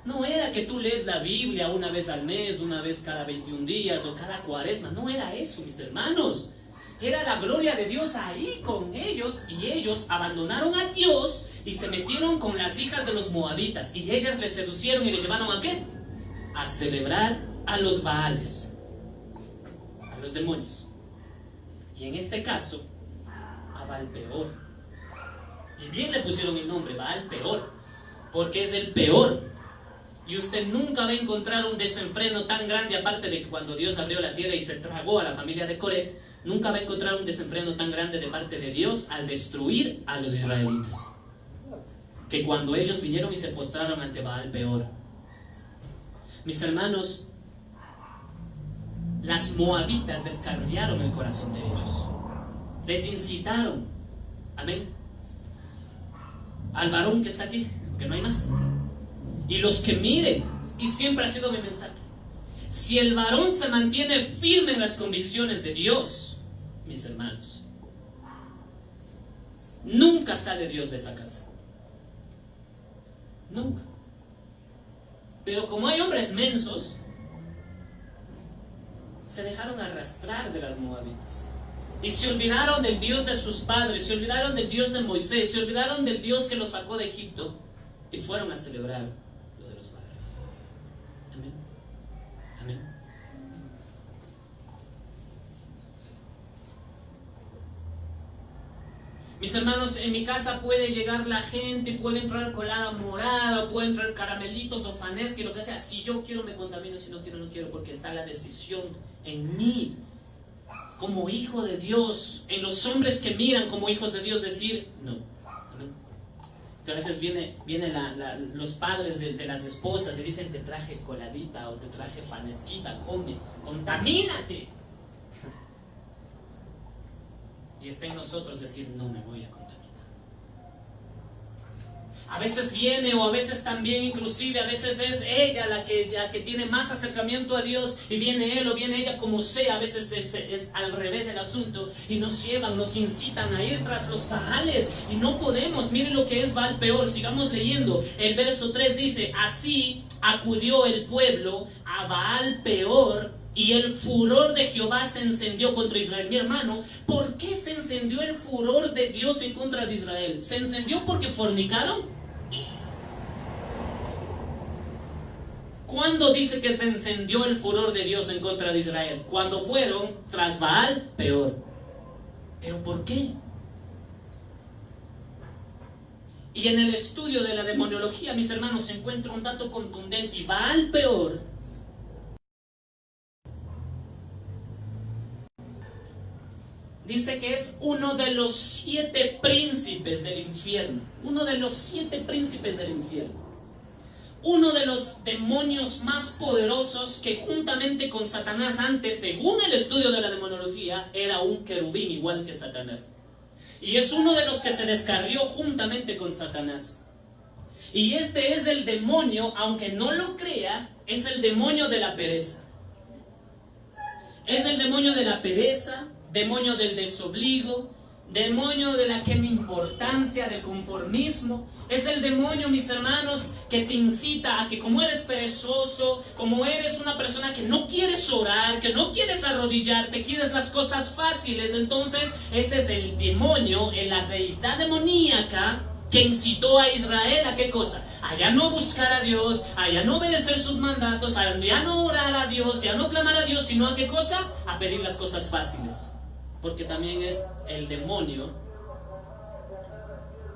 No era que tú lees la Biblia una vez al mes, una vez cada 21 días o cada cuaresma. No era eso, mis hermanos. Era la gloria de Dios ahí con ellos, y ellos abandonaron a Dios y se metieron con las hijas de los moabitas, y ellas les seducieron y les llevaron ¿a qué? A celebrar a los Baales, a los demonios, y en este caso a Baal Peor. Y bien le pusieron el nombre Baal Peor, porque es el peor. Y usted nunca va a encontrar un desenfreno tan grande, aparte de que cuando Dios abrió la tierra y se tragó a la familia de Coré, nunca va a encontrar un desenfreno tan grande de parte de Dios al destruir a los israelitas, que cuando ellos vinieron y se postraron ante Baal Peor. Mis hermanos, las moabitas descarriaron el corazón de ellos, les incitaron, amén, al varón que está aquí, que no hay más, y los que miren, y siempre ha sido mi mensaje, si el varón se mantiene firme en las convicciones de Dios, mis hermanos, nunca sale Dios de esa casa. Nunca. Pero como hay hombres mensos, se dejaron arrastrar de las moabitas y se olvidaron del Dios de sus padres, se olvidaron del Dios de Moisés, se olvidaron del Dios que los sacó de Egipto, y fueron a celebrar lo de los Baales. Amén. Amén. Mis hermanos, en mi casa puede llegar la gente, puede entrar colada morada, o puede entrar caramelitos o fanesque, lo que sea. Si yo quiero me contamino, si no quiero no quiero, porque está la decisión en mí, como hijo de Dios, en los hombres que miran como hijos de Dios, decir no. Amén. Que a veces vienen los padres de las esposas y dicen te traje coladita o te traje fanesquita, come, contamínate. Y está en nosotros decir no me voy a contaminar. A veces viene, o a veces también inclusive a veces es ella la que tiene más acercamiento a Dios, y viene él o viene ella, como sea. A veces es al revés el asunto, y nos llevan, nos incitan a ir tras los Baales, y no podemos. Miren lo que es Baal peor. Sigamos leyendo. El verso 3 dice: así acudió el pueblo a Baal peor, y el furor de Jehová se encendió contra Israel. Mi hermano, ¿por qué se encendió el furor de Dios en contra de Israel? ¿Se encendió porque fornicaron? ¿Cuándo dice que se encendió el furor de Dios en contra de Israel? Cuando fueron tras Baal peor. ¿Pero por qué? Y en el estudio de la demonología, mis hermanos, se encuentra un dato contundente. Y Baal peor dice que es uno de los 7 príncipes del infierno. Uno de los 7 príncipes del infierno. Uno de los demonios más poderosos, que juntamente con Satanás antes, según el estudio de la demonología, era un querubín igual que Satanás. Y es uno de los que se descarrió juntamente con Satanás. Y este es el demonio, aunque no lo crea, es el demonio de la pereza. Es el demonio de la pereza, demonio del desobligo, demonio de la que me importancia, del conformismo. Es el demonio, mis hermanos, que te incita a que, como eres perezoso, como eres una persona que no quieres orar, que no quieres arrodillarte, quieres las cosas fáciles, entonces este es el demonio, la deidad demoníaca que incitó a Israel a ¿qué cosa? A ya no buscar a Dios, a ya no obedecer sus mandatos, a ya no orar a Dios, ya no clamar a Dios, sino a ¿qué cosa? A pedir las cosas fáciles. Porque también es el demonio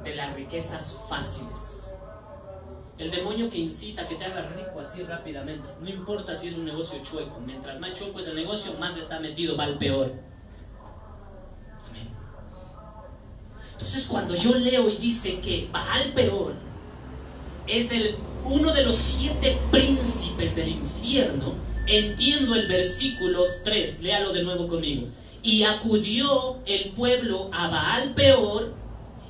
de las riquezas fáciles. El demonio que incita a que te hagas rico así rápidamente. No importa si es un negocio chueco. Mientras más chueco es el negocio, más está metido, va al peor. Amén. Entonces, cuando yo leo y dice que Baal peor es uno de los 7 príncipes del infierno, entiendo el versículo 3. Léalo de nuevo conmigo. Y acudió el pueblo a Baal peor,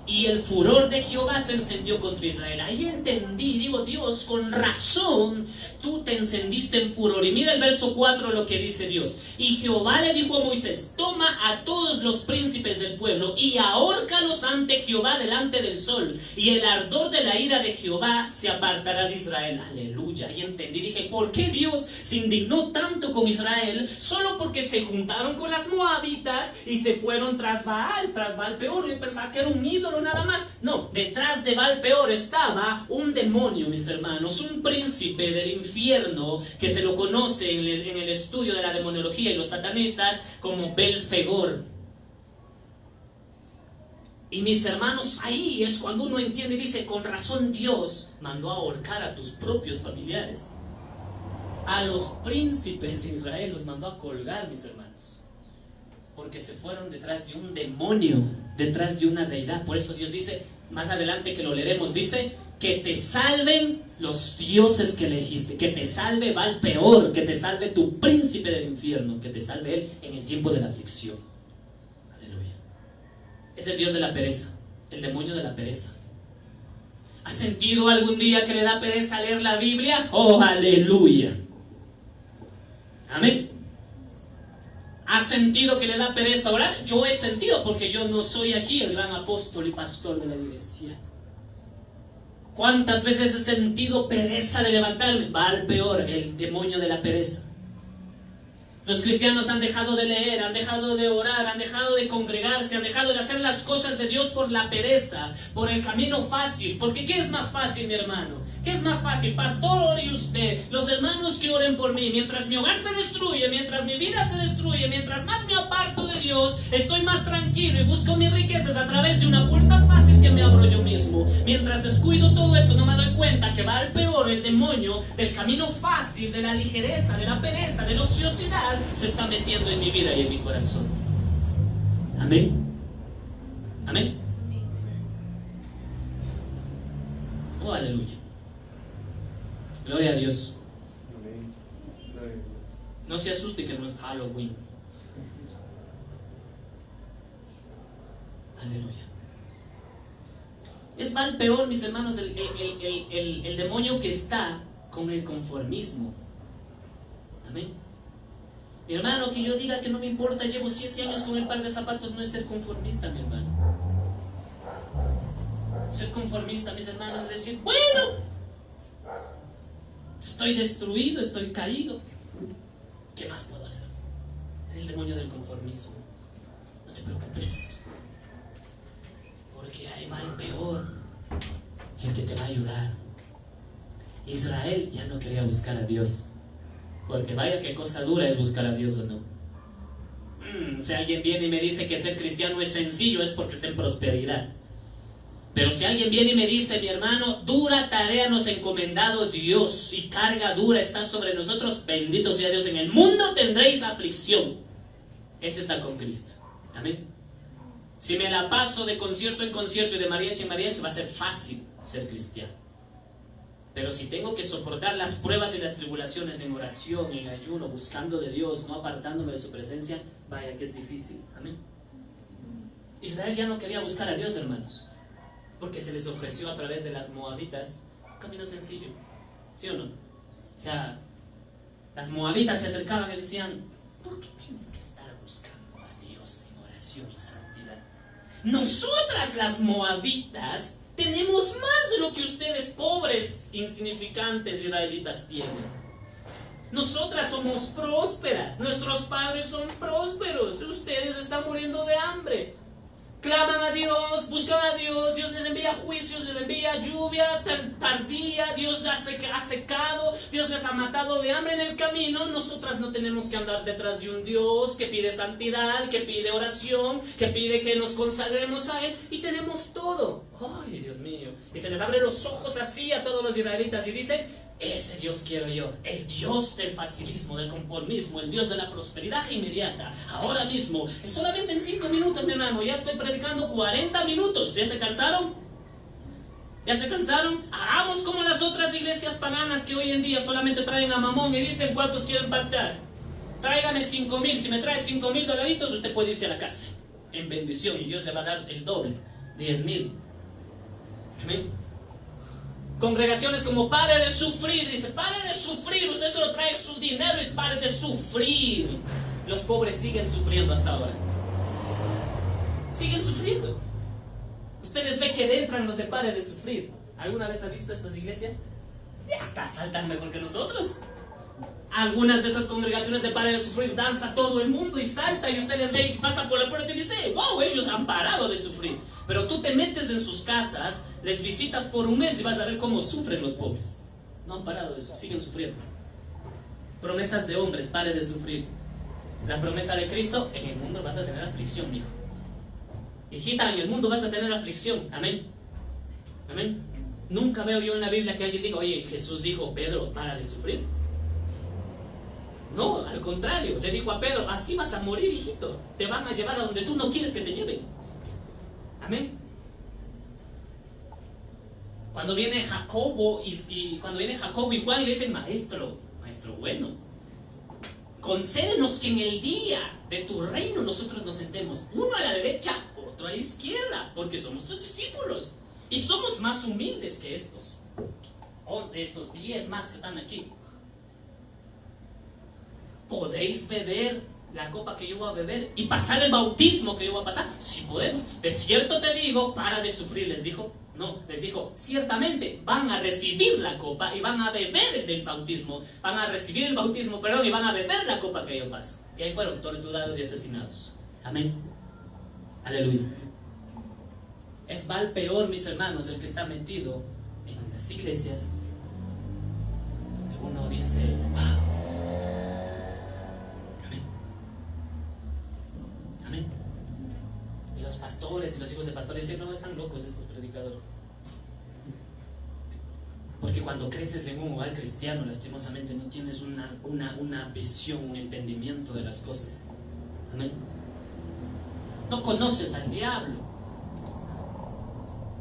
y el furor de Jehová se encendió contra Israel. Ahí entendí, digo, Dios, con razón tú te encendiste en furor. Y mira el verso 4 lo que dice Dios. Y Jehová le dijo a Moisés: toma a todos los príncipes del pueblo y ahórcalos ante Jehová delante del sol, y el ardor de la ira de Jehová se apartará de Israel. Aleluya. Y entendí, dije, ¿por qué Dios se indignó tanto con Israel? Solo porque se juntaron con las moabitas y se fueron tras Baal peor. Yo pensaba que era un ídolo nada más. No, detrás de Baal peor estaba un demonio, mis hermanos, un príncipe del infierno, que se lo conoce en el estudio de la demonología y los satanistas como Belfegor. Y mis hermanos, ahí es cuando uno entiende y dice, con razón Dios mandó a ahorcar a tus propios familiares. A los príncipes de Israel los mandó a colgar, mis hermanos, porque se fueron detrás de un demonio, detrás de una deidad. Por eso Dios dice, más adelante que lo leeremos, dice, que te salven los dioses que elegiste, que te salve Baal peor, que te salve tu príncipe del infierno, que te salve él en el tiempo de la aflicción. Aleluya. Es el Dios de la pereza, el demonio de la pereza. ¿Has sentido algún día que le da pereza leer la Biblia? ¡Oh, aleluya! Amén. ¿Has sentido que le da pereza orar? Yo he sentido, porque yo no soy aquí el gran apóstol y pastor de la iglesia. ¿Cuántas veces he sentido pereza de levantarme? Baal peor, el demonio de la pereza. Los cristianos han dejado de leer, han dejado de orar, han dejado de congregarse, han dejado de hacer las cosas de Dios por la pereza, por el camino fácil. Porque ¿qué es más fácil, mi hermano? ¿Qué es más fácil? Pastor, ore usted, los hermanos que oren por mí. Mientras mi hogar se destruye, mientras mi vida se destruye, mientras más me aparto de Dios, estoy más tranquilo y busco mis riquezas a través de una puerta fácil que me abro yo mismo. Mientras descuido todo eso, no me doy cuenta que va al peor el demonio del camino fácil, de la ligereza, de la pereza, de la ociosidad. Se está metiendo en mi vida y en mi corazón. Amén. Amén. Oh, aleluya. Gloria a Dios. No se asuste que no es Halloween. Aleluya. Es mal peor, mis hermanos, el demonio que está con el conformismo. Amén. Mi hermano, que yo diga que no me importa, llevo 7 años con el par de zapatos, no es ser conformista, mi hermano. Ser conformista, mis hermanos, es decir, bueno, estoy destruido, estoy caído, ¿qué más puedo hacer? Es el demonio del conformismo. No te preocupes, porque ahí va el peor, el que te va a ayudar. Israel ya no quería buscar a Dios. Porque vaya qué cosa dura es buscar a Dios o no. Si alguien viene y me dice que ser cristiano es sencillo, es porque está en prosperidad. Pero si alguien viene y me dice, mi hermano, dura tarea nos ha encomendado Dios y carga dura está sobre nosotros, bendito sea Dios, en el mundo tendréis aflicción. Ese está con Cristo. Amén. Si me la paso de concierto en concierto y de mariachi en mariachi, va a ser fácil ser cristiano. Pero si tengo que soportar las pruebas y las tribulaciones en oración, en ayuno, buscando de Dios, no apartándome de su presencia, vaya que es difícil. Amén. Israel ya no quería buscar a Dios, hermanos, porque se les ofreció a través de las moabitas un camino sencillo. ¿Sí o no? O sea, las moabitas se acercaban y decían, ¿por qué tienes que estar buscando a Dios en oración y santidad? Nosotras las moabitas tenemos más de lo que ustedes, pobres, insignificantes israelitas, tienen. Nosotras somos prósperas, nuestros padres son prósperos, ustedes están muriendo de hambre. Claman a Dios, buscan a Dios, Dios les envía juicios, les envía lluvia tardía, Dios ha secado, Dios les ha matado de hambre en el camino. Nosotras no tenemos que andar detrás de un Dios que pide santidad, que pide oración, que pide que nos consagremos a Él, y tenemos todo. ¡Ay, Dios mío! Y se les abre los ojos así a todos los israelitas y dicen, ese Dios quiero yo, el Dios del facilismo, del conformismo, el Dios de la prosperidad inmediata, ahora mismo, solamente en 5 minutos, mi hermano, ya estoy predicando 40 minutos, ¿ya se cansaron? ¿Ya se cansaron? Hagamos como las otras iglesias paganas que hoy en día solamente traen a mamón y dicen cuántos quieren pactar. Tráigame 5,000, si me trae 5,000 dolaritos, usted puede irse a la casa, en bendición, y Dios le va a dar el doble, 10,000. Amén. Congregaciones como pare de sufrir, dice, pare de sufrir, usted solo trae su dinero y pare de sufrir. Los pobres siguen sufriendo hasta ahora. Siguen sufriendo. Usted les ve que entran los de pare de sufrir. ¿Alguna vez ha visto estas iglesias? Ya hasta saltan mejor que nosotros. Algunas de esas congregaciones de pare de sufrir danza todo el mundo y salta, y usted les ve y pasa por la puerta y dice, wow, ellos han parado de sufrir. Pero tú te metes en sus casas, les visitas por un mes y vas a ver cómo sufren los pobres. No han parado de sufrir, siguen sufriendo. Promesas de hombres, pare de sufrir. La promesa de Cristo, en el mundo vas a tener aflicción, hijo. Hijita, en el mundo vas a tener aflicción. Amén. Amén. Nunca veo yo en la Biblia que alguien diga, oye, Jesús dijo, Pedro, para de sufrir. No, al contrario, le dijo a Pedro, así vas a morir, hijito. Te van a llevar a donde tú no quieres que te lleven. Amén. Cuando viene Jacobo y Juan y le dicen, maestro bueno, concédenos que en el día de tu reino nosotros nos sentemos, uno a la derecha, otro a la izquierda, porque somos tus discípulos y somos más humildes que estos, o de estos 10 más que están aquí. ¿Podéis beber la copa que yo voy a beber y pasar el bautismo que yo voy a pasar? Si podemos. De cierto te digo, para de sufrir, les dijo. No, les dijo, ciertamente van a recibir la copa y van a beber del bautismo. Van a recibir el bautismo, perdón, y van a beber la copa que yo paso. Y ahí fueron torturados y asesinados. Amén. Aleluya. Es Baal peor, mis hermanos, el que está metido en las iglesias donde uno dice, wow. Amén. Amén. Y los pastores y los hijos de pastores dicen, no, están locos estos predicadores. Porque cuando creces en un hogar cristiano, lastimosamente no tienes una visión, un entendimiento de las cosas. Amén. No conoces al diablo.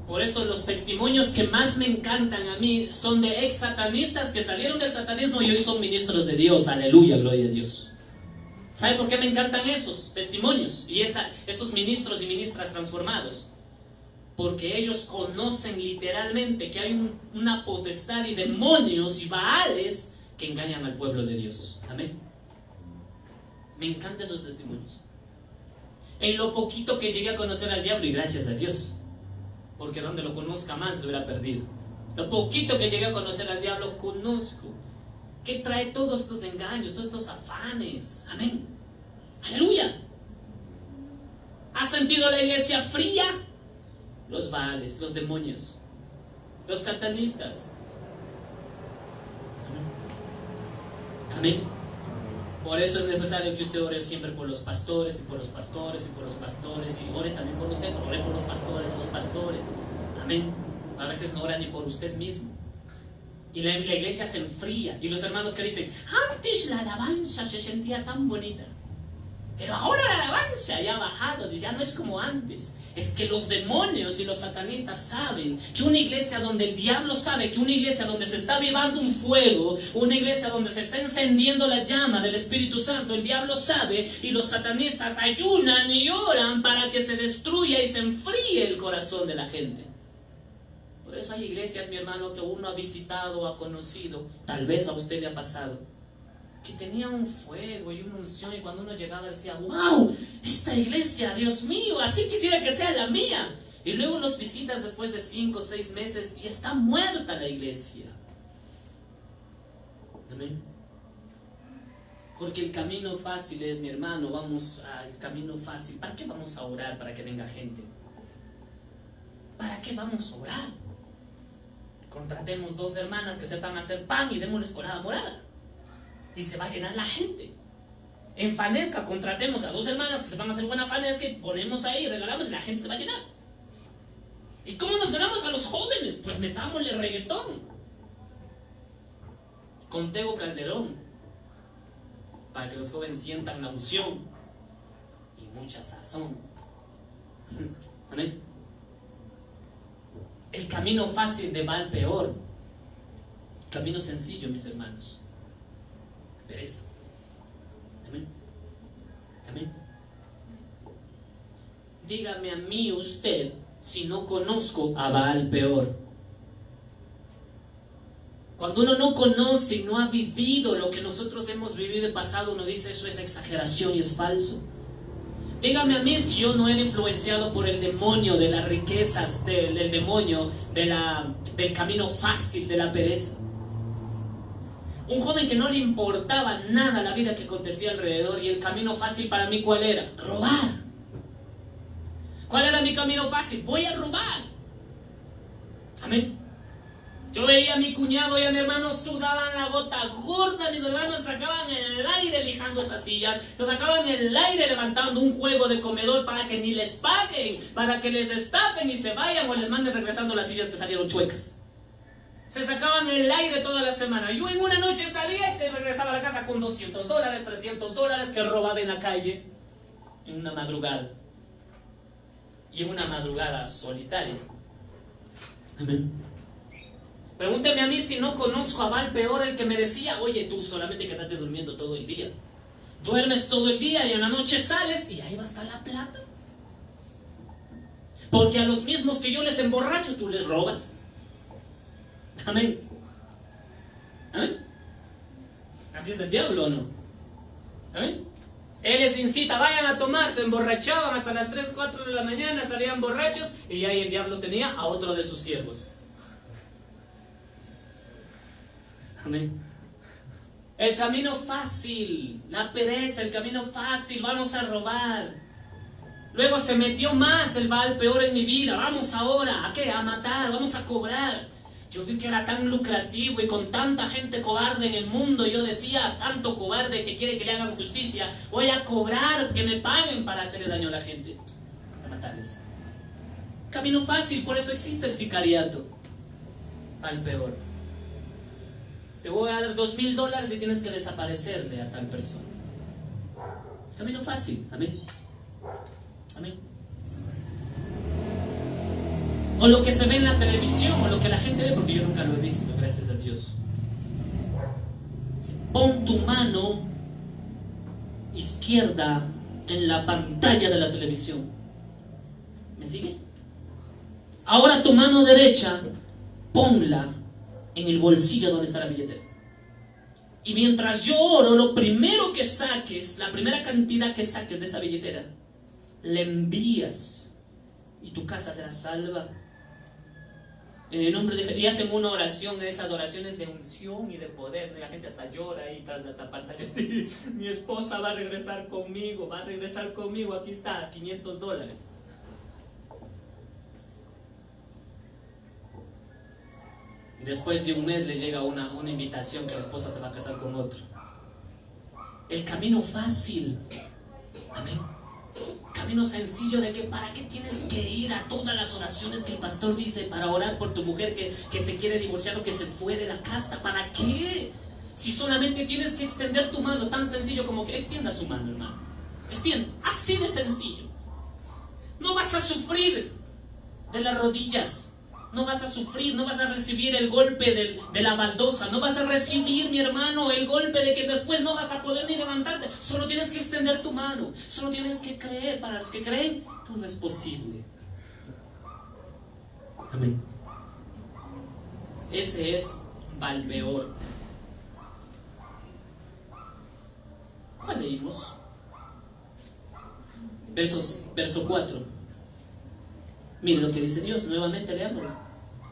Por eso los testimonios que más me encantan a mí son de ex satanistas que salieron del satanismo y hoy son ministros de Dios. Aleluya, gloria a Dios. ¿Sabe por qué me encantan esos testimonios y esos ministros y ministras transformados? Porque ellos conocen literalmente que hay una potestad y demonios y baales que engañan al pueblo de Dios. Amén. Me encantan esos testimonios. En lo poquito que llegué a conocer al diablo, y gracias a Dios, porque donde lo conozca más lo hubiera perdido. Lo poquito que llegué a conocer al diablo, conozco que trae todos estos engaños, todos estos afanes. Amén. Aleluya. ¿Has sentido la iglesia fría? Los baales, los demonios, los satanistas. Amén. Amén. Por eso es necesario que usted ore siempre por los pastores y por los pastores y por los pastores, y ore también por usted, ore por los pastores. Amén. A veces no ora ni por usted mismo. Y la iglesia se enfría. Y los hermanos que dicen, antes la alabanza se sentía tan bonita, pero ahora la alabanza ya ha bajado, ya no es como antes. Es que los demonios y los satanistas saben que una iglesia donde el diablo sabe que una iglesia donde se está avivando un fuego, una iglesia donde se está encendiendo la llama del Espíritu Santo, el diablo sabe, y los satanistas ayunan y oran para que se destruya y se enfríe el corazón de la gente. Por eso hay iglesias, mi hermano, que uno ha visitado o ha conocido, tal vez a usted le ha pasado, que tenía un fuego y una unción, y cuando uno llegaba decía, wow, esta iglesia, Dios mío, así quisiera que sea la mía. Y luego los visitas después de 5 o 6 meses y está muerta la iglesia. Amén. Porque el camino fácil es, mi hermano, vamos al camino fácil. ¿Para qué vamos a orar para que venga gente? ¿Para qué vamos a orar? Contratemos 2 hermanas que sepan hacer pan y démosles colada morada. Y se va a llenar la gente. En Fanesca contratemos a 2 hermanas que se van a hacer buena fanesca y ponemos ahí, regalamos y la gente se va a llenar. ¿Y cómo nos ganamos a los jóvenes? Pues metámosle reggaetón con Tego Calderón para que los jóvenes sientan la unción y mucha sazón. Amén. El camino fácil de Baal peor. Camino sencillo, mis hermanos. Pereza. Amén. Amén. Dígame a mí usted si no conozco a Baal peor. Cuando uno no conoce y no ha vivido lo que nosotros hemos vivido en pasado, uno dice eso es exageración y es falso. Dígame a mí si yo no era influenciado por el demonio de las riquezas, del demonio del camino fácil de la pereza. Un joven que no le importaba nada la vida que acontecía alrededor, y el camino fácil para mí, ¿cuál era? Robar. ¿Cuál era mi camino fácil? Voy a robar. Amén. Yo veía a mi cuñado y a mi hermano sudaban la gota gorda, mis hermanos sacaban el aire lijando esas sillas, sacaban el aire levantando un juego de comedor para que ni les paguen, para que les estafen y se vayan o les manden regresando las sillas que salieron chuecas. Se sacaban el aire toda la semana. Yo en una noche salía y regresaba a la casa con $200, $300 que robaba en la calle en una madrugada. Y en una madrugada solitaria. Amén. Pregúnteme a mí si no conozco a Baal peor, el que me decía, oye, tú solamente quédate durmiendo todo el día. Duermes todo el día y en la noche sales y ahí va a estar la plata. Porque a los mismos que yo les emborracho, tú les robas. Amén. Amén. Así es el diablo, ¿o no? Amén. Él les incita, vayan a tomar, se emborrachaban hasta las 3, 4 de la mañana, salían borrachos y ahí el diablo tenía a otro de sus siervos. Amén. El camino fácil, la pereza, el camino fácil, vamos a robar. Luego se metió más el Baal peor en mi vida, vamos ahora, ¿a qué? A matar, vamos a cobrar. Yo vi que era tan lucrativo y con tanta gente cobarde en el mundo, yo decía, tanto cobarde que quiere que le hagan justicia, voy a cobrar, que me paguen para hacerle daño a la gente, a matarles. Camino fácil, por eso existe el sicariato, al peor. Te voy a dar $2,000 y tienes que desaparecerle a tal persona. Camino fácil, amén. Amén. O lo que se ve en la televisión, o lo que la gente ve, porque yo nunca lo he visto, gracias a Dios. Pon tu mano izquierda en la pantalla de la televisión. ¿Me sigue? Ahora tu mano derecha, ponla en el bolsillo donde está la billetera. Y mientras yo oro, lo primero que saques, la primera cantidad que saques de esa billetera, le envías y tu casa será salva. En el nombre de Jesús. Y hacen una oración, esas oraciones de unción y de poder. La gente hasta llora ahí tras la pantalla. Sí, mi esposa va a regresar conmigo, aquí está, $500. Después de un mes le llega una invitación que la esposa se va a casar con otro. El camino fácil. Amén. Camino sencillo de que para qué tienes que ir a todas las oraciones que el pastor dice para orar por tu mujer que se quiere divorciar o que se fue de la casa. ¿Para qué? Si solamente tienes que extender tu mano, tan sencillo como que extienda su mano, hermano. Extienda, así de sencillo. No vas a sufrir de las rodillas. No vas a sufrir, no vas a recibir el golpe de la baldosa. No vas a recibir, mi hermano, el golpe de que después no vas a poder ni levantarte. Solo tienes que extender tu mano. Solo tienes que creer. Para los que creen, todo es posible. Amén. Ese es Balpeor. ¿Cuál leímos? Verso 4. Miren lo que dice Dios, nuevamente leámoslo.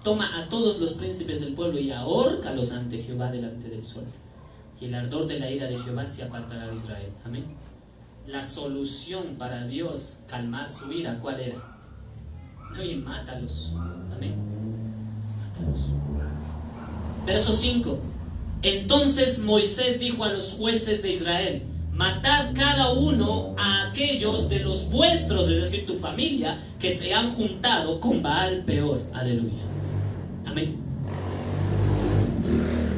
Toma a todos los príncipes del pueblo y ahórcalos ante Jehová delante del sol. Y el ardor de la ira de Jehová se apartará de Israel. Amén. La solución para Dios calmar su ira, ¿cuál era? Oye, mátalos. Amén. Mátalos. Verso 5. Entonces Moisés dijo a los jueces de Israel: matad cada uno a aquellos de los vuestros, es decir, tu familia, que se han juntado con Baal peor. Aleluya. Amén.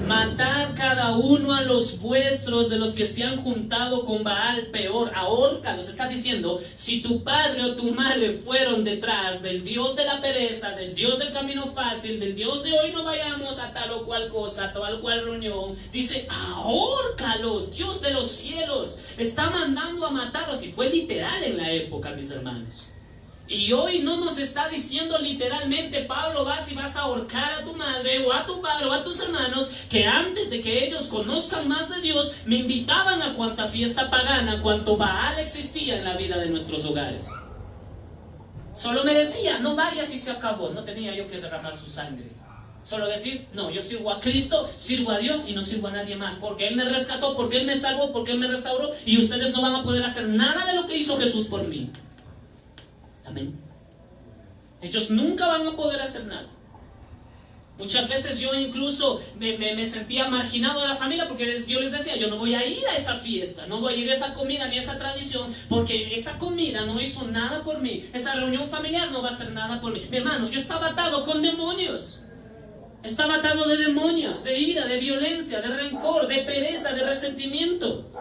Matad cada uno a los vuestros de los que se han juntado con Baal peor. Ahórcalos. Está diciendo, si tu padre o tu madre fueron detrás del Dios de la pereza, del Dios del camino fácil, del Dios de hoy no vayamos a tal o cual cosa, a tal o cual reunión, dice, ahórcalos. Dios de los cielos está mandando a matarlos. Y fue literal en la época, mis hermanos. Y hoy no nos está diciendo literalmente, Pablo, vas y vas a ahorcar a tu madre o a tu padre o a tus hermanos, que antes de que ellos conozcan más de Dios, me invitaban a cuanta fiesta pagana, cuanto Baal existía en la vida de nuestros hogares. Solo me decía, no vayas y se acabó. No tenía yo que derramar su sangre. Solo decir, no, yo sirvo a Cristo, sirvo a Dios y no sirvo a nadie más, porque Él me rescató, porque Él me salvó, porque Él me restauró, y ustedes no van a poder hacer nada de lo que hizo Jesús por mí. Amén. Ellos nunca van a poder hacer nada. Muchas veces yo incluso me sentía marginado de la familia, porque yo les decía, yo no voy a ir a esa fiesta, no voy a ir a esa comida ni a esa tradición, porque esa comida no hizo nada por mí, esa reunión familiar no va a hacer nada por mí. Mi hermano, yo estaba atado con demonios. Estaba atado de demonios, de ira, de violencia, de rencor, de pereza, de resentimiento.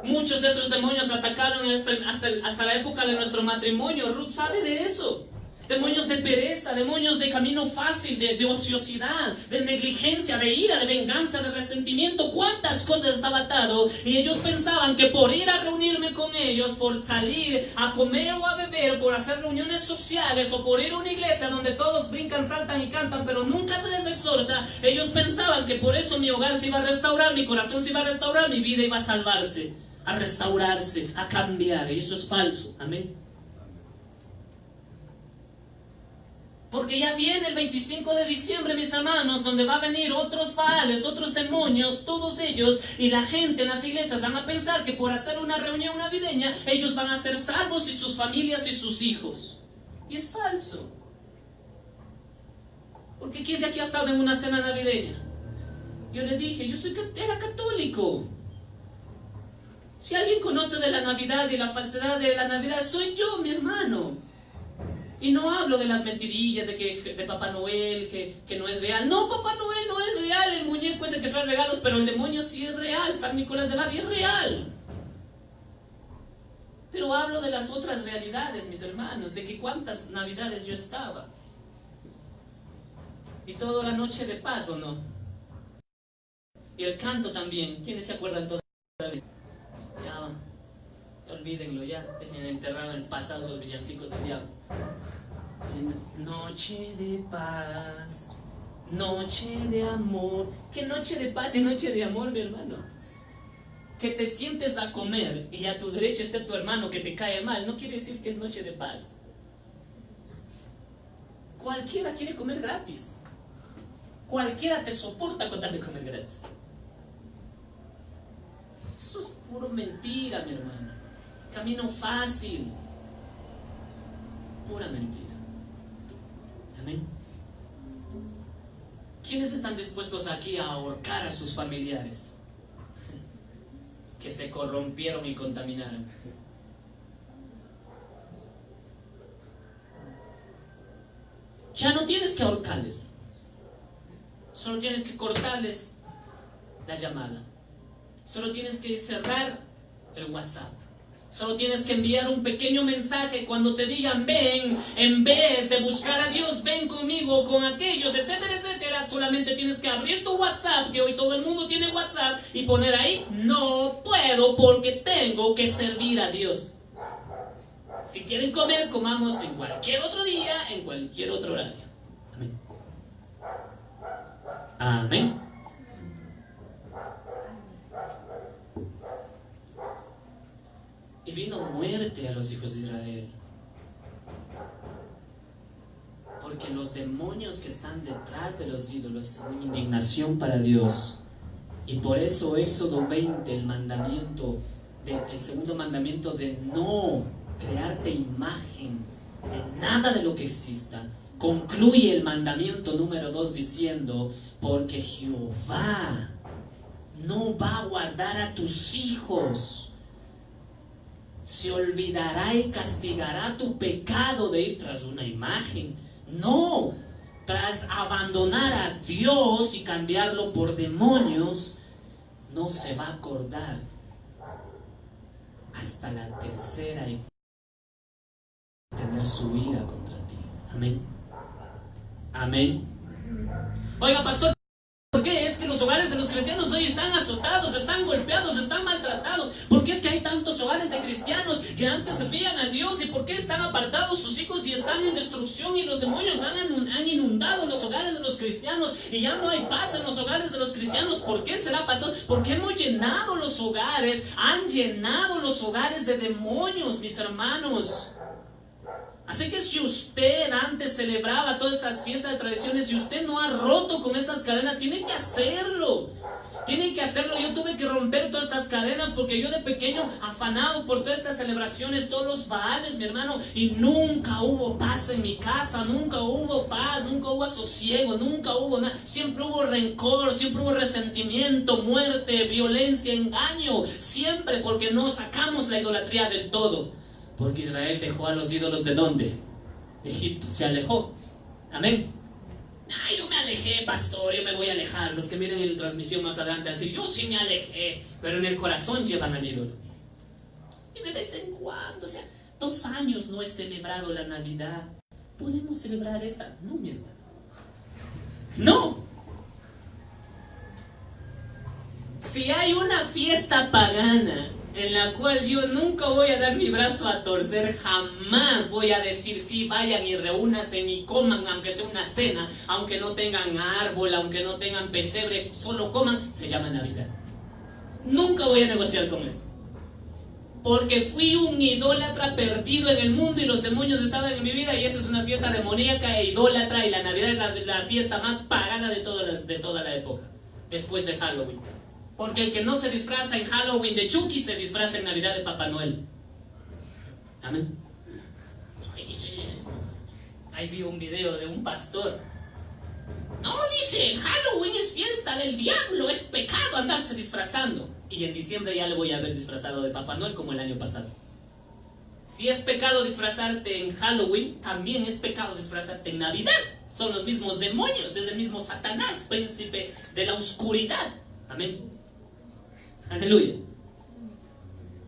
Muchos de esos demonios atacaron hasta la época de nuestro matrimonio. Ruth sabe de eso. Demonios de pereza, demonios de camino fácil, de ociosidad, de negligencia, de ira, de venganza, de resentimiento. ¿Cuántas cosas estaba atado? Y ellos pensaban que por ir a reunirme con ellos, por salir a comer o a beber, por hacer reuniones sociales o por ir a una iglesia donde todos brincan, saltan y cantan, pero nunca se les exhorta, ellos pensaban que por eso mi hogar se iba a restaurar, mi corazón se iba a restaurar, mi vida iba a salvarse. a restaurarse, a cambiar. Y eso es falso. Amén. Porque ya viene el 25 de diciembre, mis hermanos, donde va a venir otros baales, otros demonios, todos ellos, y la gente en las iglesias van a pensar que por hacer una reunión navideña, ellos van a ser salvos y sus familias y sus hijos. Y es falso. Porque ¿quién de aquí ha estado en una cena navideña? Yo le dije, era católico. Si alguien conoce de la Navidad y la falsedad de la Navidad, soy yo, mi hermano. Y no hablo de las mentirillas de Papá Noel, que no es real. No, Papá Noel no es real, el muñeco es el que trae regalos, pero el demonio sí es real, San Nicolás de Bari es real. Pero hablo de las otras realidades, mis hermanos, de que cuántas navidades yo estaba. Y toda la noche de paz, ¿o no? Y el canto también, ¿quiénes se acuerdan todavía? Ya, olvídenlo ya, dejen enterrado en el pasado los villancicos del diablo. Noche de paz, noche de amor. ¿Qué noche de paz y noche de amor, mi hermano? Que te sientes a comer y a tu derecha esté tu hermano que te cae mal, no quiere decir que es noche de paz. Cualquiera quiere comer gratis. Cualquiera te soporta con tal de comer gratis. Eso es puro mentira, mi hermano. Camino fácil. Pura mentira. Amén. ¿Quiénes están dispuestos aquí a ahorcar a sus familiares que se corrompieron y contaminaron? Ya no tienes que ahorcarles. Solo tienes que cortarles la llamada. Solo tienes que cerrar el WhatsApp. Solo tienes que enviar un pequeño mensaje cuando te digan ven, en vez de buscar a Dios, ven conmigo, con aquellos, etcétera, etcétera. Solamente tienes que abrir tu WhatsApp, que hoy todo el mundo tiene WhatsApp, y poner ahí, no puedo porque tengo que servir a Dios. Si quieren comer, comamos en cualquier otro día, en cualquier otro horario. Amén. Amén. Y vino muerte a los hijos de Israel. Porque los demonios que están detrás de los ídolos son indignación para Dios. Y por eso Éxodo 20, el segundo mandamiento de no crearte imagen de nada de lo que exista, concluye el mandamiento número 2 diciendo, porque Jehová no va a guardar a tus hijos. Se olvidará y castigará tu pecado de ir tras una imagen. No, tras abandonar a Dios y cambiarlo por demonios, no se va a acordar hasta la tercera y tener su ira contra ti. Amén. Amén. Oiga, pastor, ¿por qué es que los hogares de los cristianos hoy están azotados, están golpeados, están maltratados? ¿Por qué es que hay tantos hogares de cristianos que antes servían a Dios? ¿Y por qué están apartados sus hijos y están en destrucción y los demonios han inundado los hogares de los cristianos y ya no hay paz en los hogares de los cristianos? ¿Por qué será, pastor? Porque hemos llenado los hogares, han llenado los hogares de demonios, mis hermanos. Así que si usted antes celebraba todas esas fiestas de tradiciones y usted no ha roto con esas cadenas, tiene que hacerlo. Tiene que hacerlo. Yo tuve que romper todas esas cadenas porque yo de pequeño afanado por todas estas celebraciones, todos los baales, mi hermano, y nunca hubo paz en mi casa, nunca hubo paz, nunca hubo sosiego, nunca hubo nada. Siempre hubo rencor, siempre hubo resentimiento, muerte, violencia, engaño. Siempre, porque no sacamos la idolatría del todo. Porque Israel dejó a los ídolos ¿de dónde? De Egipto, se alejó. Amén. Ay, yo me alejé, pastor, yo me voy a alejar. Los que miren en la transmisión más adelante van a decir, yo sí me alejé, pero en el corazón llevan al ídolo. Y de vez en cuando, 2 años no he celebrado la Navidad. ¿Podemos celebrar esta? No, mi hermano. No. Si hay una fiesta pagana en la cual yo nunca voy a dar mi brazo a torcer, jamás voy a decir sí, vayan y reúnanse y coman, aunque sea una cena, aunque no tengan árbol, aunque no tengan pesebre, solo coman, se llama Navidad. Nunca voy a negociar con eso. porque fui un idólatra perdido en el mundo y los demonios estaban en mi vida, y esa es una fiesta demoníaca e idólatra, y la Navidad es la fiesta más pagana de toda la época, después de Halloween. Porque el que no se disfraza en Halloween de Chucky se disfraza en Navidad de Papá Noel. Amén. Ahí vi un video de un pastor. No, dice, Halloween es fiesta del diablo, es pecado andarse disfrazando. Y en diciembre ya le voy a ver disfrazado de Papá Noel como el año pasado. Si es pecado disfrazarte en Halloween, también es pecado disfrazarte en Navidad. Son los mismos demonios, es el mismo Satanás, príncipe de la oscuridad. Amén. Aleluya.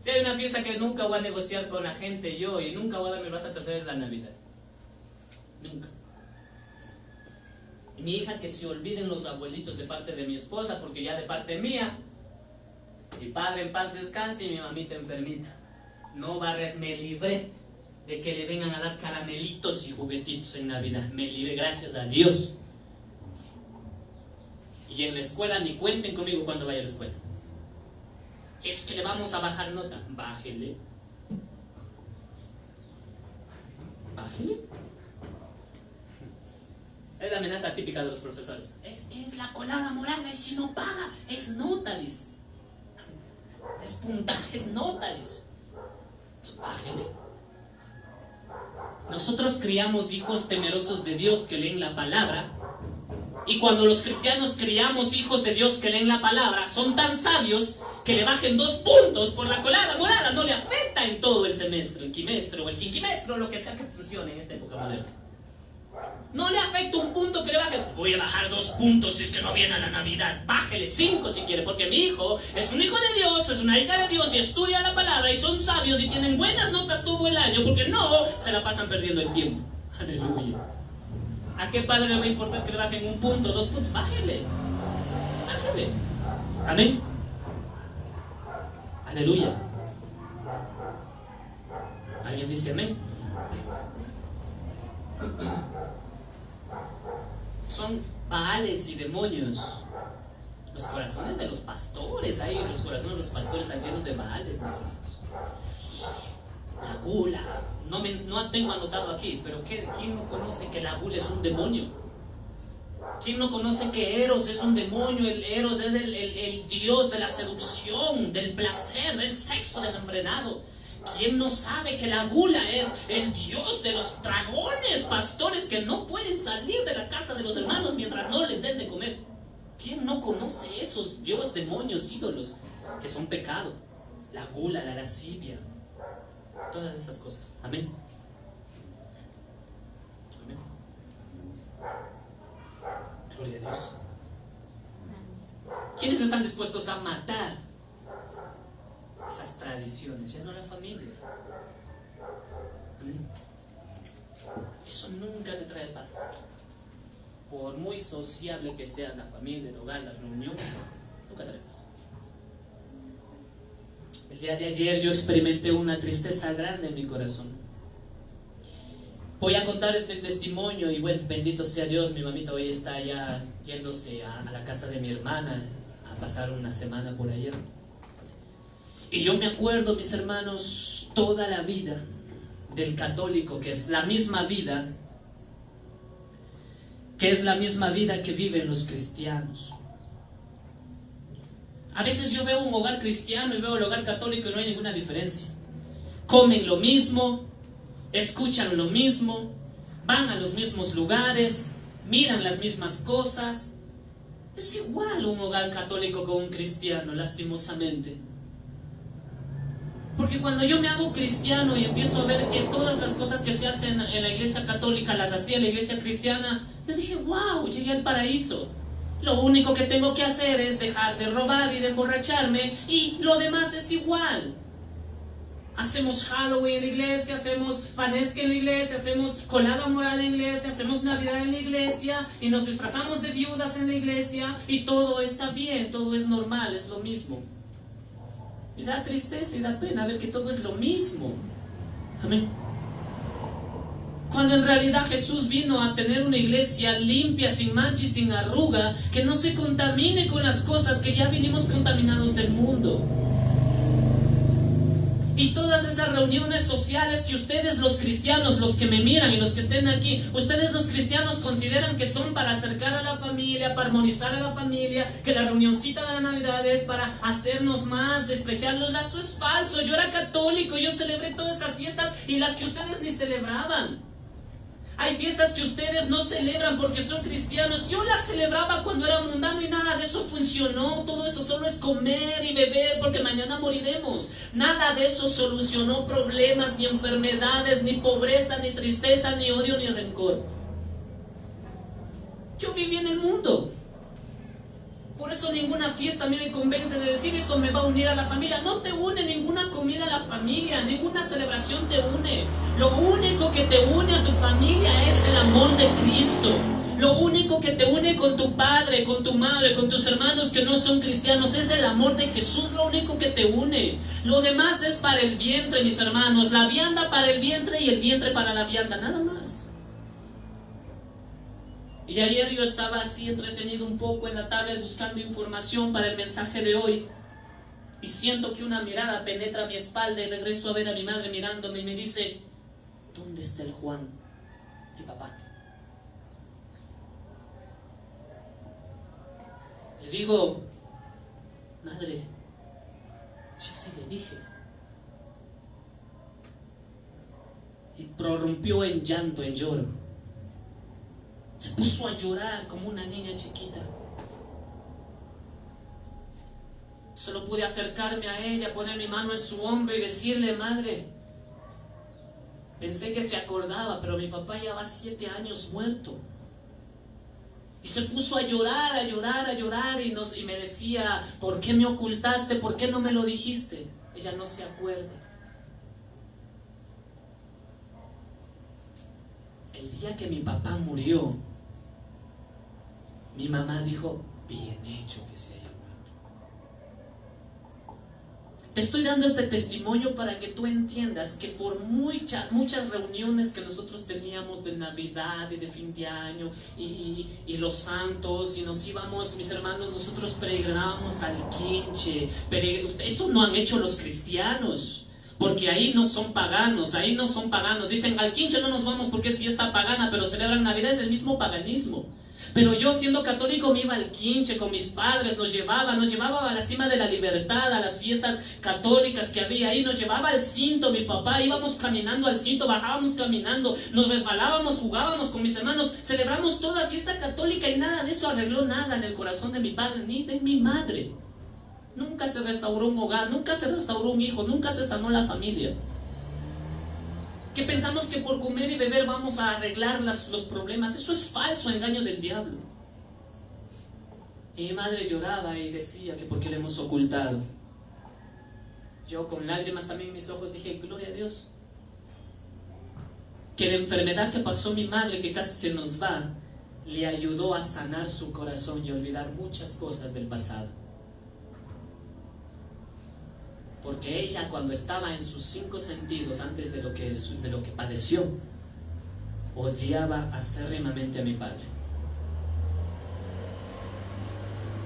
Si hay una fiesta que nunca voy a negociar con la gente yo, y nunca voy a dar mi brazo a torcer, es la Navidad. Nunca. Y mi hija, que se olviden los abuelitos de parte de mi esposa, porque ya de parte mía, mi padre en paz descanse y mi mamita enfermita. No barres, me libré de que le vengan a dar caramelitos y juguetitos en Navidad. Me libré, gracias a Dios. Y en la escuela ni cuenten conmigo cuando vaya a la escuela. Es que le vamos a bajar nota. Bájele. Bájele. Es la amenaza típica de los profesores. Es que es la colada morada y si no paga, es nota, dice. Es puntaje, es nota, dice. Bájele. Nosotros criamos hijos temerosos de Dios que leen la palabra. Y cuando los cristianos criamos hijos de Dios que leen la palabra, son tan sabios que le bajen 2 puntos por la colada morada. No le afecta en todo el semestre, el quimestre o el quinquimestre, o lo que sea que funcione en esta época moderna. No le afecta un punto que le baje. Voy a bajar 2 puntos si es que no viene a la Navidad. Bájele 5 si quiere, porque mi hijo es un hijo de Dios, es una hija de Dios y estudia la palabra y son sabios y tienen buenas notas todo el año, porque no se la pasan perdiendo el tiempo. Aleluya. ¿A qué padre le va a importar que le bajen 1 punto, 2 puntos? Bájele. Bájele. Amén. Aleluya. ¿Alguien dice amén? Son baales y demonios. Los corazones de los pastores, ahí los corazones de los pastores están llenos de baales, mis hermanos. La gula. No tengo anotado aquí, pero ¿quién no conoce que la gula es un demonio? ¿Quién no conoce que Eros es un demonio? El Eros es el dios de la seducción, del placer, del sexo desenfrenado. ¿Quién no sabe que la gula es el dios de los dragones, pastores que no pueden salir de la casa de los hermanos mientras no les den de comer? ¿Quién no conoce esos dios, demonios, ídolos que son pecado? La gula, la lascivia, todas esas cosas. Amén. Amén. Gloria a Dios. ¿Quiénes están dispuestos a matar esas tradiciones? Ya no la familia. Amén. Eso nunca te trae paz. Por muy sociable que sea la familia, el hogar, la reunión, nunca trae paz. El día de ayer yo experimenté una tristeza grande en mi corazón. Voy a contar este testimonio y bueno, bendito sea Dios, mi mamita hoy está ya yéndose a la casa de mi hermana a pasar una semana por allá. Y yo me acuerdo, mis hermanos, toda la vida del católico, que es la misma vida que viven los cristianos. A veces yo veo un hogar cristiano y veo el hogar católico y no hay ninguna diferencia. Comen lo mismo, escuchan lo mismo, van a los mismos lugares, miran las mismas cosas. Es igual un hogar católico con un cristiano, lastimosamente. Porque cuando yo me hago cristiano y empiezo a ver que todas las cosas que se hacen en la iglesia católica las hacía la iglesia cristiana, yo dije, wow, llegué al paraíso. Lo único que tengo que hacer es dejar de robar y de emborracharme y lo demás es igual. Hacemos Halloween en la iglesia, hacemos Fanesque en la iglesia, hacemos colada moral en la iglesia, hacemos Navidad en la iglesia y nos disfrazamos de viudas en la iglesia y todo está bien, todo es normal, es lo mismo. Y da tristeza y da pena ver que todo es lo mismo. Amén. Cuando en realidad Jesús vino a tener una iglesia limpia, sin mancha y sin arruga, que no se contamine con las cosas que ya vinimos contaminados del mundo. Y todas esas reuniones sociales que ustedes los cristianos, los que me miran y los que estén aquí, ustedes los cristianos consideran que son para acercar a la familia, para armonizar a la familia, que la reunioncita de la Navidad es para hacernos más, estrechar los lazos. Es falso. Yo era católico, yo celebré todas esas fiestas y las que ustedes ni celebraban. Hay fiestas que ustedes no celebran porque son cristianos. Yo las celebraba cuando era mundano y nada de eso funcionó. Todo eso solo es comer y beber porque mañana moriremos. Nada de eso solucionó problemas, ni enfermedades, ni pobreza, ni tristeza, ni odio, ni rencor. Yo viví en el mundo. Por eso ninguna fiesta a mí me convence de decir eso me va a unir a la familia. No te une ninguna comida a la familia, ninguna celebración te une. Lo único que te une a tu familia es el amor de Cristo. Lo único que te une con tu padre, con tu madre, con tus hermanos que no son cristianos es el amor de Jesús. Lo único que te une. Lo demás es para el vientre, mis hermanos. La vianda para el vientre y el vientre para la vianda, nada más. Y ayer yo estaba así entretenido un poco en la tablet buscando información para el mensaje de hoy. Y siento que una mirada penetra mi espalda y regreso a ver a mi madre mirándome y me dice: ¿dónde está el Juan, mi papá? Le digo: madre, yo sí le dije. Y prorrumpió en llanto, en lloro. Se puso a llorar como una niña chiquita. Solo pude acercarme a ella, poner mi mano en su hombro y decirle: madre, pensé que se acordaba, pero mi papá ya va 7 años muerto. Y se puso a llorar, a llorar, a llorar y me decía: ¿por qué me ocultaste? ¿Por qué no me lo dijiste? Ella no se acuerda. El día que mi papá murió, mi mamá dijo: bien hecho que se haya muerto. Te estoy dando este testimonio para que tú entiendas que por muchas reuniones que nosotros teníamos de Navidad y de fin de año y los santos, y nos íbamos, mis hermanos, nosotros peregrinábamos al Quinche. Eso no han hecho los cristianos. Porque ahí no son paganos, ahí no son paganos. Dicen: al Quinche no nos vamos porque es fiesta pagana, pero celebran Navidad, es del mismo paganismo. Pero yo, siendo católico, me iba al Quinche con mis padres, nos llevaba a la cima de la libertad, a las fiestas católicas que había ahí, nos llevaba al cinto, mi papá, íbamos caminando al cinto, bajábamos caminando, nos resbalábamos, jugábamos con mis hermanos, celebramos toda fiesta católica y nada de eso arregló nada en el corazón de mi padre ni de mi madre. Nunca se restauró un hogar, nunca se restauró un hijo, nunca se sanó la familia. Que pensamos que por comer y beber vamos a arreglar los problemas. Eso es falso, engaño del diablo. Y mi madre lloraba y decía que por qué le hemos ocultado. Yo con lágrimas también en mis ojos dije: gloria a Dios. Que la enfermedad que pasó mi madre, que casi se nos va, le ayudó a sanar su corazón y olvidar muchas cosas del pasado. Porque ella, cuando estaba en sus 5 sentidos, antes de lo que padeció, odiaba acérrimamente a mi padre.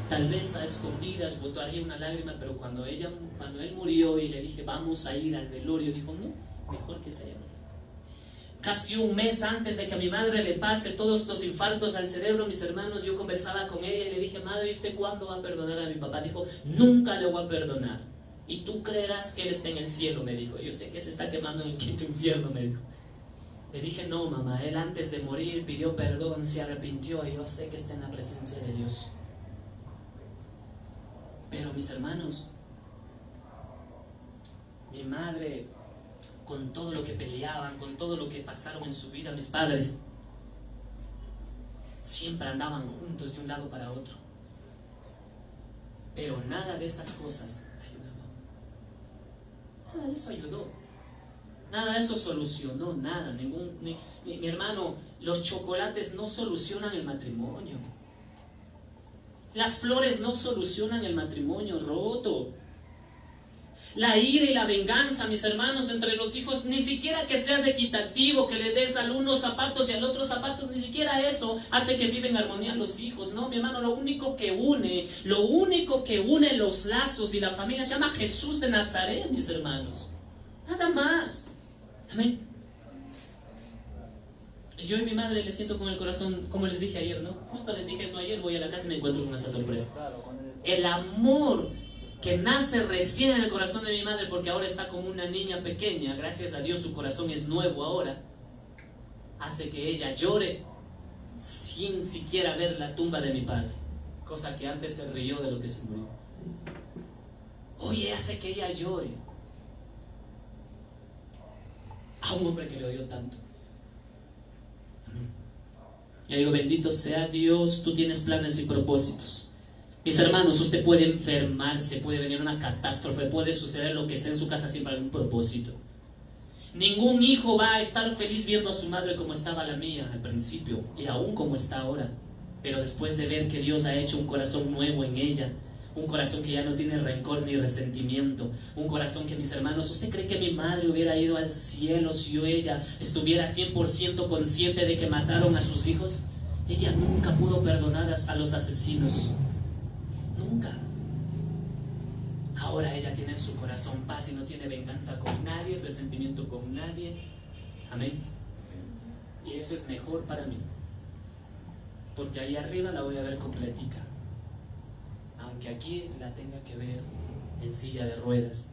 Tal vez a escondidas botaría una lágrima, pero cuando él murió y le dije: vamos a ir al velorio, dijo: no, mejor que se haya muerto. Casi un mes antes de que a mi madre le pase todos los infartos al cerebro, mis hermanos, yo conversaba con ella y le dije: madre, ¿y usted cuándo va a perdonar a mi papá? Dijo: nunca le voy a perdonar. Y tú creerás que él está en el cielo, me dijo. Yo sé que se está quemando en el 5º infierno, me dijo. Le dije: no, mamá, él antes de morir pidió perdón, se arrepintió y yo sé que está en la presencia de Dios. Pero mis hermanos, mi madre, con todo lo que peleaban, con todo lo que pasaron en su vida mis padres, siempre andaban juntos de un lado para otro. Pero nada de esas cosas nada de eso ayudó, nada de eso solucionó, nada, mi hermano, los chocolates no solucionan el matrimonio, las flores no solucionan el matrimonio roto, la ira y la venganza, mis hermanos, entre los hijos, ni siquiera que seas equitativo, que le des al uno zapatos y al otro zapatos, ni siquiera eso hace que viven en armonía los hijos. No, mi hermano, lo único que une los lazos y la familia se llama Jesús de Nazaret, mis hermanos. Nada más. Amén. Yo y mi madre le siento con el corazón, como les dije ayer, ¿no? Justo les dije eso ayer, voy a la casa y me encuentro con esa sorpresa. El amor que nace recién en el corazón de mi madre, porque ahora está como una niña pequeña, gracias a Dios su corazón es nuevo ahora, hace que ella llore sin siquiera ver la tumba de mi padre, cosa que antes se rió de lo que se murió. Oye, hace que ella llore a un hombre que le odió tanto. Yo digo, bendito sea Dios, tú tienes planes y propósitos. Mis hermanos, usted puede enfermarse, puede venir una catástrofe, puede suceder lo que sea en su casa sin algún propósito. Ningún hijo va a estar feliz viendo a su madre como estaba la mía al principio y aún como está ahora. Pero después de ver que Dios ha hecho un corazón nuevo en ella, un corazón que ya no tiene rencor ni resentimiento, un corazón que, mis hermanos, ¿usted cree que mi madre hubiera ido al cielo si ella estuviera 100% consciente de que mataron a sus hijos? Ella nunca pudo perdonar a los asesinos, nunca. Ahora ella tiene en su corazón paz y no tiene venganza con nadie, resentimiento con nadie. Amén. Y eso es mejor para mí, porque ahí arriba la voy a ver completica, aunque aquí la tenga que ver en silla de ruedas.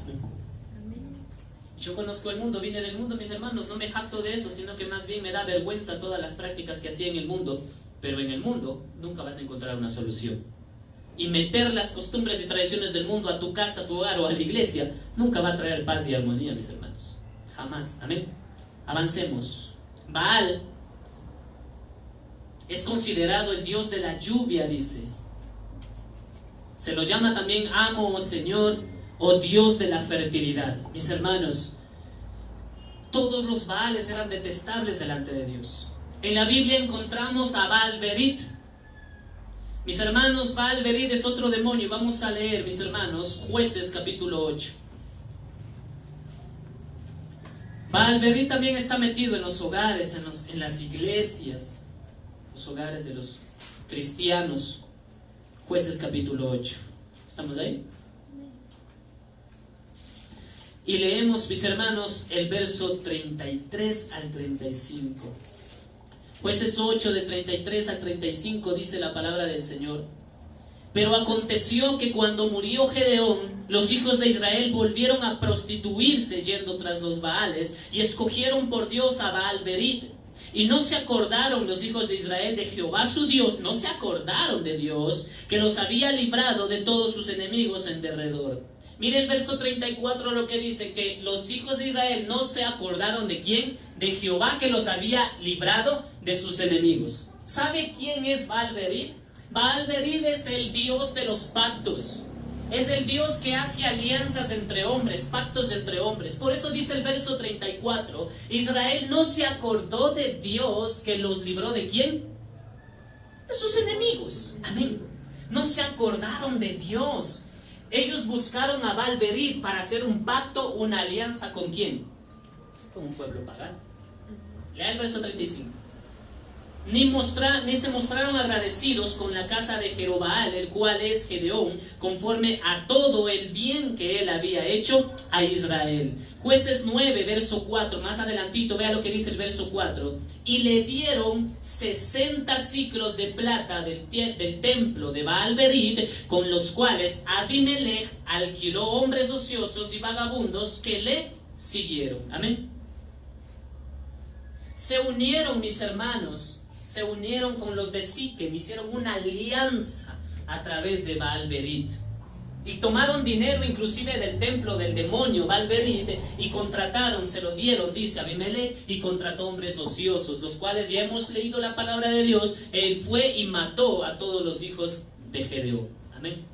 Amén. Yo conozco el mundo, vine del mundo, mis hermanos, no me jacto de eso, sino que más bien me da vergüenza todas las prácticas que hacía en el mundo, pero en el mundo nunca vas a encontrar una solución. Y meter las costumbres y tradiciones del mundo a tu casa, a tu hogar o a la iglesia nunca va a traer paz y armonía, mis hermanos, jamás. Amén. Avancemos. Baal es considerado el dios de la lluvia, dice. Se lo llama también amo o señor o dios de la fertilidad. Mis hermanos, todos los Baales eran detestables delante de Dios. En la Biblia encontramos a Baal-Berit. Mis hermanos, Baal-Berit es otro demonio. Vamos a leer, mis hermanos, Jueces capítulo 8. Baal-Berit también está metido en los hogares, en las iglesias, los hogares de los cristianos. Jueces capítulo 8. ¿Estamos ahí? Y leemos, mis hermanos, el verso 33 al 35. Jueces 8, de 33 al 35, dice la palabra del Señor. Pero aconteció que cuando murió Gedeón, los hijos de Israel volvieron a prostituirse yendo tras los Baales, y escogieron por Dios a Baal-Berit. Y no se acordaron los hijos de Israel de Jehová su Dios, no se acordaron de Dios, que los había librado de todos sus enemigos en derredor. Mire el verso 34 lo que dice, que los hijos de Israel no se acordaron de quién, de Jehová que los había librado de sus enemigos. ¿Sabe quién es Baal-Berit? Baal-Berit es el Dios de los pactos. Es el Dios que hace alianzas entre hombres, pactos entre hombres. Por eso dice el verso 34, Israel no se acordó de Dios que los libró ¿de quién? De sus enemigos. Amén. No se acordaron de Dios. Ellos buscaron a Baal-Berit para hacer un pacto, una alianza ¿con quién? Con un pueblo pagano. Lea el verso 35. Ni se mostraron agradecidos con la casa de Jerobaal, el cual es Gedeón, conforme a todo el bien que él había hecho a Israel. Jueces 9, verso 4, más adelantito, vea lo que dice el verso 4. Y le dieron 60 ciclos de plata del templo de Baal-Berit, con los cuales Abimelech alquiló hombres ociosos y vagabundos que le siguieron. Amén. Se unieron, mis hermanos, se unieron con los de Siquem, hicieron una alianza a través de Baal-Berit. Y tomaron dinero inclusive del templo del demonio Baal-Berit y contrataron, se lo dieron, dice Abimelech, y contrató hombres ociosos, los cuales ya hemos leído la palabra de Dios. Él fue y mató a todos los hijos de Gedeón. Amén.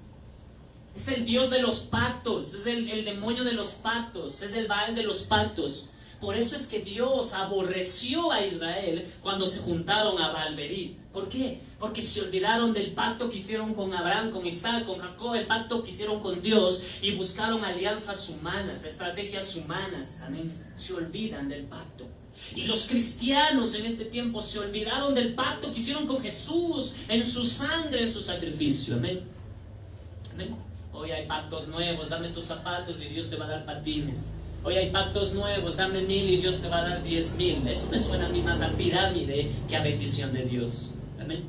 Es el Dios de los pactos, es el demonio de los pactos, es el Baal de los pactos. Por eso es que Dios aborreció a Israel cuando se juntaron a Baal-Berit. ¿Por qué? Porque se olvidaron del pacto que hicieron con Abraham, con Isaac, con Jacob, el pacto que hicieron con Dios, y buscaron alianzas humanas, estrategias humanas. Amén. Se olvidan del pacto. Y los cristianos en este tiempo se olvidaron del pacto que hicieron con Jesús, en su sangre, en su sacrificio. Amén. Amén. Hoy hay pactos nuevos, dame tus zapatos y Dios te va a dar patines. Hoy hay pactos nuevos, dame 1000 y Dios te va a dar 10,000. Eso me suena a mí más a pirámide que a bendición de Dios. Amén.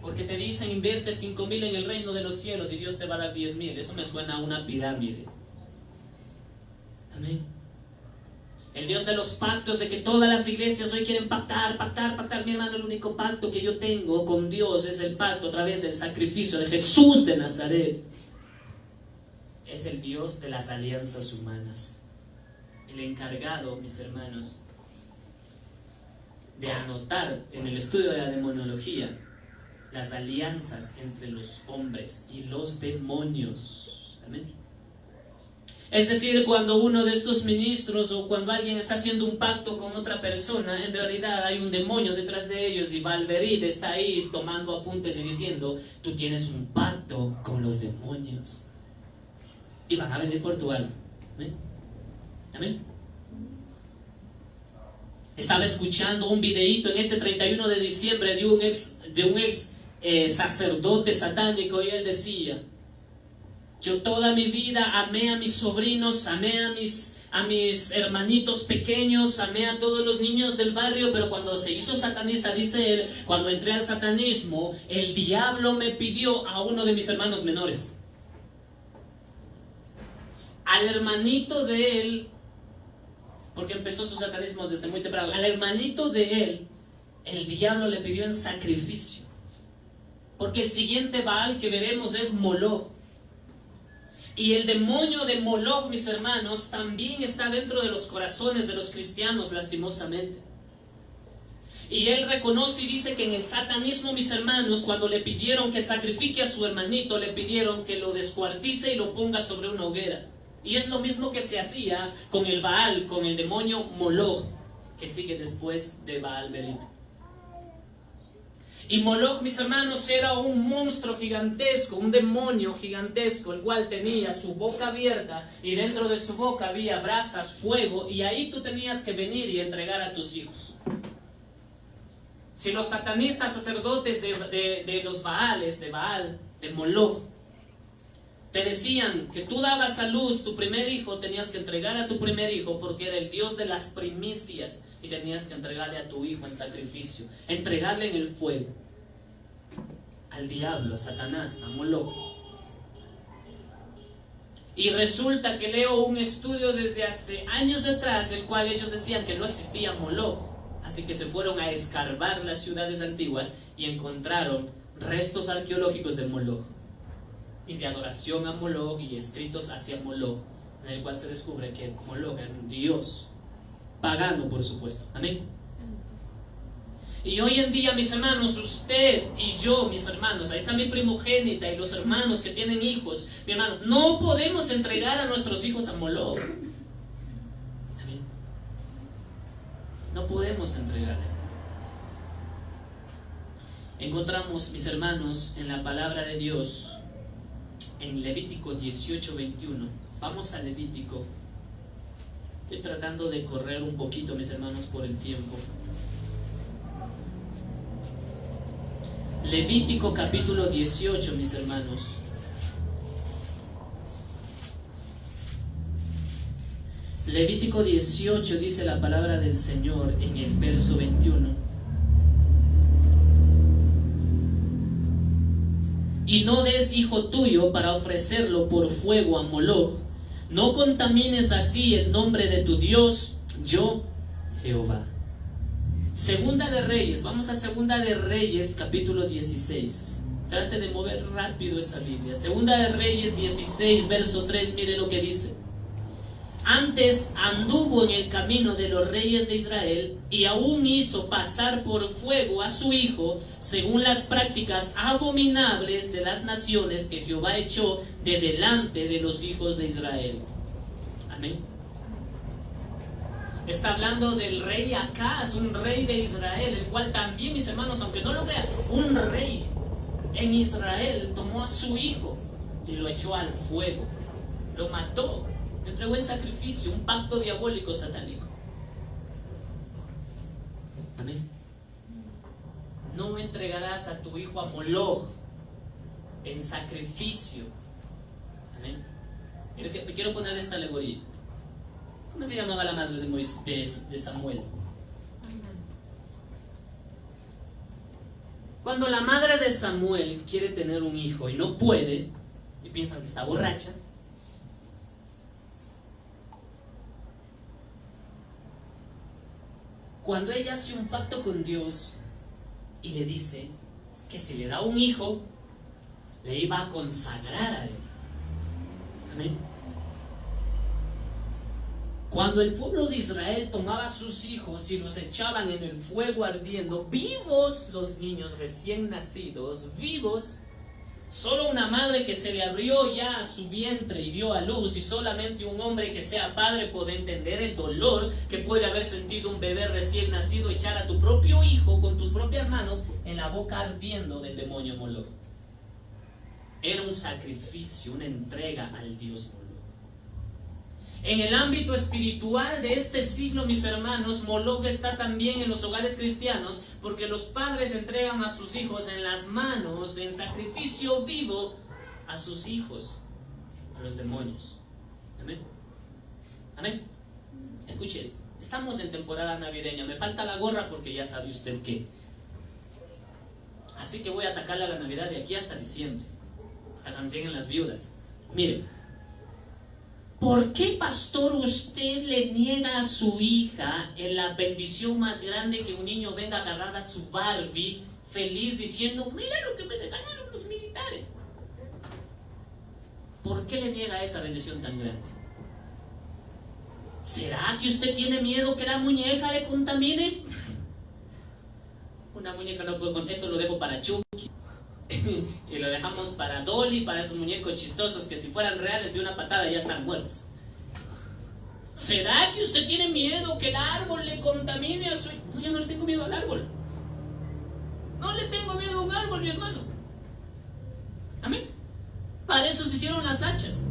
Porque te dicen invierte 5,000 en el reino de los cielos y Dios te va a dar 10,000. Eso me suena a una pirámide. Amén. El Dios de los pactos, de que todas las iglesias hoy quieren pactar. Mi hermano, el único pacto que yo tengo con Dios es el pacto a través del sacrificio de Jesús de Nazaret. Es el Dios de las alianzas humanas. El encargado, mis hermanos, de anotar en el estudio de la demonología las alianzas entre los hombres y los demonios. Amén. Es decir, cuando uno de estos ministros o cuando alguien está haciendo un pacto con otra persona, en realidad hay un demonio detrás de ellos y Valveride está ahí tomando apuntes y diciendo: tú tienes un pacto con los demonios y van a venir por tu alma. ¿Amén? ¿Amén? Estaba escuchando un videíto en este 31 de diciembre de un ex sacerdote satánico y él decía: yo toda mi vida amé a mis sobrinos, amé a mis hermanitos pequeños, amé a todos los niños del barrio, pero cuando se hizo satanista, dice él, cuando entré al satanismo, el diablo me pidió a uno de mis hermanos menores. Al hermanito de él, porque empezó su satanismo desde muy temprano, al hermanito de él, el diablo le pidió en sacrificio. Porque el siguiente Baal que veremos es Moloch. Y el demonio de Moloch, mis hermanos, también está dentro de los corazones de los cristianos, lastimosamente. Y él reconoce y dice que en el satanismo, mis hermanos, cuando le pidieron que sacrifique a su hermanito, le pidieron que lo descuartice y lo ponga sobre una hoguera. Y es lo mismo que se hacía con el Baal, con el demonio Moloch, que sigue después de Baal Berit. Y Moloch, mis hermanos, era un monstruo gigantesco, un demonio gigantesco, el cual tenía su boca abierta y dentro de su boca había brasas, fuego, y ahí tú tenías que venir y entregar a tus hijos. Si los satanistas sacerdotes de los Baales, de Baal, de Moloch, te decían que tú dabas a luz tu primer hijo, tenías que entregar a tu primer hijo porque era el Dios de las primicias y tenías que entregarle a tu hijo en sacrificio, entregarle en el fuego al diablo, a Satanás, a Moloch. Y resulta que leo un estudio desde hace años atrás, el cual ellos decían que no existía Moloch, así que se fueron a escarbar las ciudades antiguas y encontraron restos arqueológicos de Moloch y de adoración a Moloch y escritos hacia Moloch, en el cual se descubre que Moloch era un dios pagano, por supuesto. Amén. Y hoy en día, mis hermanos, usted y yo, mis hermanos, ahí está mi primogénita y los hermanos que tienen hijos, mi hermano, no podemos entregar a nuestros hijos a Moloch. Amén. No podemos entregarle. Encontramos, mis hermanos, en la palabra de Dios, en Levítico 18:21. Vamos a Levítico. Estoy tratando de correr un poquito, mis hermanos, por el tiempo. Levítico capítulo 18, mis hermanos. Levítico 18 dice la palabra del Señor en el verso 21. Y no des hijo tuyo para ofrecerlo por fuego a Moloch. No contamines así el nombre de tu Dios, yo, Jehová. Segunda de Reyes, vamos a Segunda de Reyes, capítulo 16. Trate de mover rápido esa Biblia. Segunda de Reyes 16, verso 3, mire lo que dice. Antes anduvo en el camino de los reyes de Israel y aún hizo pasar por fuego a su hijo, según las prácticas abominables de las naciones que Jehová echó de delante de los hijos de Israel. Amén. Está hablando del rey Acaz, un rey de Israel, el cual también, mis hermanos, aunque no lo crean, un rey en Israel tomó a su hijo y lo echó al fuego, lo mató, lo entregó en sacrificio, un pacto diabólico satánico. Amén. No entregarás a tu hijo a Moloch, en sacrificio. Amén. Mira que quiero poner esta alegoría. ¿Cómo se llamaba la madre de Samuel? Cuando la madre de Samuel quiere tener un hijo y no puede, y piensan que está borracha, cuando ella hace un pacto con Dios y le dice que si le da un hijo, le iba a consagrar a él. Amén. Cuando el pueblo de Israel tomaba a sus hijos y los echaban en el fuego ardiendo, vivos los niños recién nacidos, vivos, solo una madre que se le abrió ya su vientre y dio a luz, y solamente un hombre que sea padre puede entender el dolor que puede haber sentido un bebé recién nacido, echar a tu propio hijo con tus propias manos en la boca ardiendo del demonio Moloch. Era un sacrificio, una entrega al Dios Moloch. En el ámbito espiritual de este siglo, mis hermanos, Moloch está también en los hogares cristianos, porque los padres entregan a sus hijos en las manos, en sacrificio vivo, a sus hijos, a los demonios. Amén. Amén. Escuche esto. Estamos en temporada navideña. Me falta la gorra porque ya sabe usted qué. Así que voy a atacarle a la Navidad de aquí hasta diciembre, hasta cuando lleguen las viudas. Miren, ¿por qué, pastor, usted le niega a su hija en la bendición más grande que un niño venga a agarrar a su Barbie feliz diciendo, mira lo que me regalaron los militares? ¿Por qué le niega esa bendición tan grande? ¿Será que usted tiene miedo que la muñeca le contamine? Una muñeca no puede con eso, lo dejo para Chucky. Y lo dejamos para Dolly, para esos muñecos chistosos que si fueran reales de una patada ya están muertos. ¿Será que usted tiene miedo que el árbol le contamine a su hijo? No, yo no le tengo miedo al árbol. No le tengo miedo a un árbol, mi hermano. Amén. Para eso se hicieron las hachas.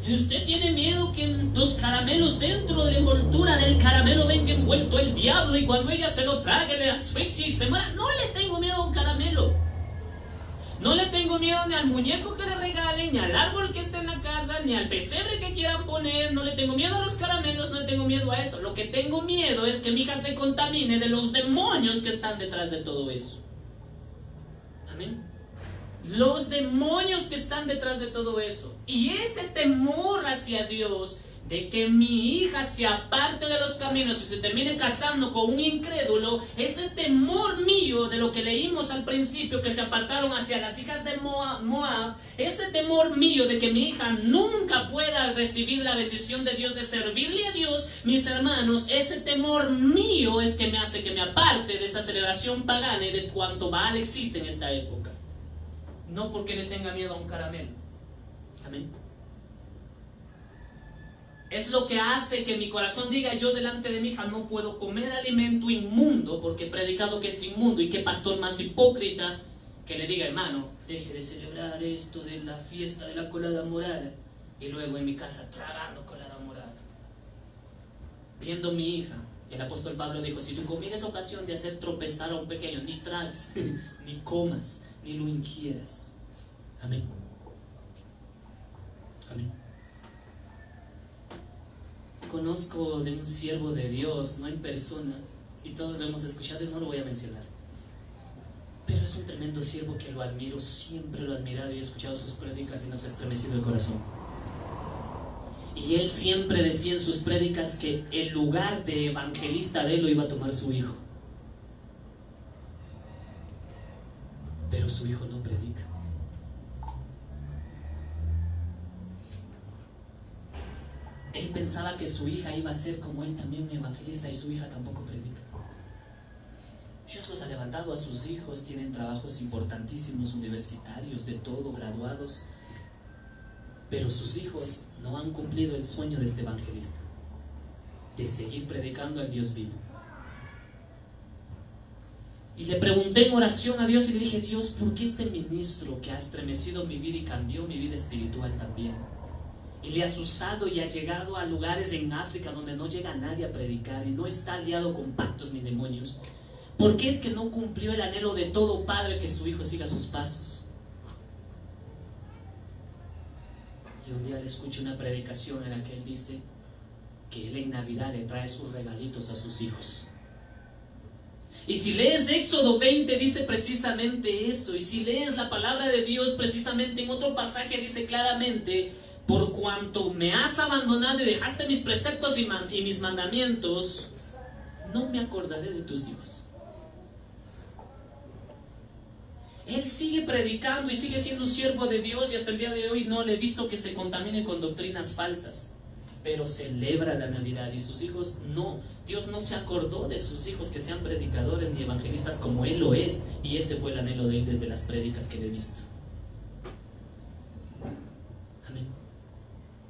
¿Y usted tiene miedo que los caramelos dentro de la envoltura del caramelo venga envuelto el diablo y cuando ella se lo trague le asfixie y se muera? No le tengo miedo a un caramelo. No le tengo miedo ni al muñeco que le regalen, ni al árbol que esté en la casa, ni al pesebre que quieran poner. No le tengo miedo a los caramelos, no le tengo miedo a eso. Lo que tengo miedo es que mi hija se contamine de los demonios que están detrás de todo eso. Amén. Los demonios que están detrás de todo eso. Y ese temor hacia Dios, de que mi hija se aparte de los caminos y se termine casando con un incrédulo, ese temor mío de lo que leímos al principio, que se apartaron hacia las hijas de Moab, ese temor mío de que mi hija nunca pueda recibir la bendición de Dios, de servirle a Dios, mis hermanos, ese temor mío es que me hace que me aparte de esta celebración pagana y de cuanto Baal existe en esta época. No porque le tenga miedo a un caramelo. Amén. Es lo que hace que mi corazón diga, yo delante de mi hija no puedo comer alimento inmundo porque he predicado que es inmundo. Y qué pastor más hipócrita que le diga, hermano, deje de celebrar esto de la fiesta de la colada morada, y luego en mi casa tragando colada morada, viendo a mi hija. El apóstol Pablo dijo, si tu comida es ocasión de hacer tropezar a un pequeño, ni tragues, ni comas, ni lo ingieras. Amén. Amén. Conozco de un siervo de Dios, no en persona, y todos lo hemos escuchado y no lo voy a mencionar, pero es un tremendo siervo que lo admiro, siempre lo he admirado y he escuchado sus prédicas y nos ha estremecido el corazón. Y él siempre decía en sus prédicas que el lugar de evangelista de él lo iba a tomar su hijo. Pero su hijo no predica. Él pensaba que su hija iba a ser como él también, un evangelista, y su hija tampoco predica. Dios los ha levantado a sus hijos, tienen trabajos importantísimos, universitarios, de todo, graduados, pero sus hijos no han cumplido el sueño de este evangelista, de seguir predicando al Dios vivo. Y le pregunté en oración a Dios y le dije, Dios, ¿por qué este ministro que ha estremecido mi vida y cambió mi vida espiritual también? Y le has usado y ha llegado a lugares en África donde no llega nadie a predicar y no está aliado con pactos ni demonios. ¿Por qué es que no cumplió el anhelo de todo padre que su hijo siga sus pasos? Y un día le escucho una predicación en la que él dice que él en Navidad le trae sus regalitos a sus hijos. Y si lees Éxodo 20 dice precisamente eso. Y si lees la palabra de Dios precisamente en otro pasaje dice claramente: por cuanto me has abandonado y dejaste mis preceptos y mis mandamientos, no me acordaré de tus hijos. Él sigue predicando y sigue siendo un siervo de Dios, y hasta el día de hoy no le he visto que se contamine con doctrinas falsas, pero celebra la Navidad. Y sus hijos no, Dios no se acordó de sus hijos que sean predicadores ni evangelistas como Él lo es, y ese fue el anhelo de Él desde las prédicas que le he visto. Amén.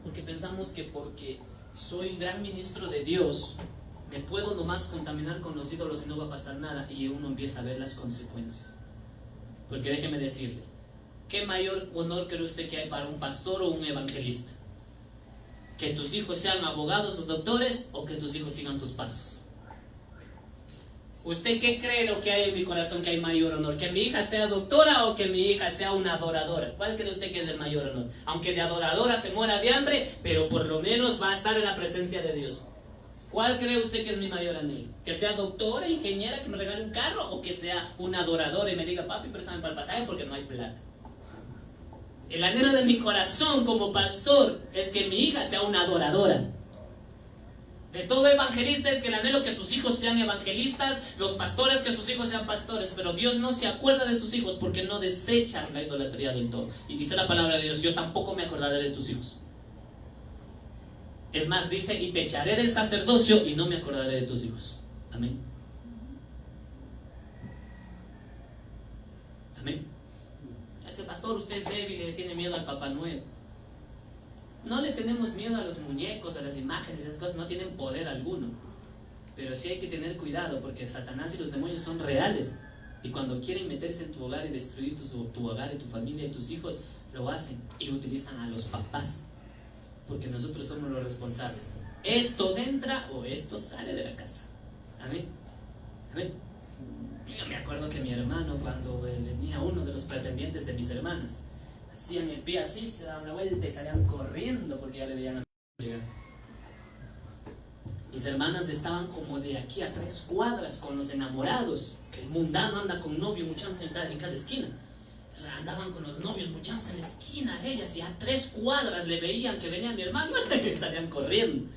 Porque pensamos que porque soy gran ministro de Dios me puedo nomás contaminar con los ídolos y no va a pasar nada, y uno empieza a ver las consecuencias. Porque déjeme decirle, ¿qué mayor honor cree usted que hay para un pastor o un evangelista? ¿Que tus hijos sean abogados o doctores, o que tus hijos sigan tus pasos? ¿Usted qué cree lo que hay en mi corazón que hay mayor honor? ¿Que mi hija sea doctora o que mi hija sea una adoradora? ¿Cuál cree usted que es el mayor honor? Aunque de adoradora se muera de hambre, pero por lo menos va a estar en la presencia de Dios. ¿Cuál cree usted que es mi mayor anhelo? ¿Que sea doctora, ingeniera, que me regale un carro? ¿O que sea una adoradora y me diga: papi, préstame para el pasaje porque no hay plata? El anhelo de mi corazón como pastor es que mi hija sea una adoradora. De todo evangelista es que el anhelo que sus hijos sean evangelistas, los pastores que sus hijos sean pastores, pero Dios no se acuerda de sus hijos porque no desechan la idolatría del todo. Y dice la palabra de Dios: yo tampoco me acordaré de tus hijos. Es más, dice: y te echaré del sacerdocio y no me acordaré de tus hijos. Amén. Amén. Ese pastor, usted es débil y le tiene miedo al Papá Noel. No le tenemos miedo a los muñecos, a las imágenes, esas cosas no tienen poder alguno. Pero sí hay que tener cuidado, porque Satanás y los demonios son reales. Y cuando quieren meterse en tu hogar y destruir tu hogar y tu familia y tus hijos, lo hacen y utilizan a los papás. Porque nosotros somos los responsables. Esto entra o esto sale de la casa. Amén. Amén. Yo me acuerdo que mi hermano, cuando venía uno de los pretendientes de mis hermanas, hacían el pie así, se daban la vuelta y salían corriendo porque ya le veían a llegar. Mis hermanas estaban como de aquí a 3 cuadras con los enamorados, que el mundano anda con novio muchachos sentado en cada esquina. O sea, andaban con los novios muchachos en la esquina ellas, y a 3 cuadras le veían que venía mi hermano que salían corriendo.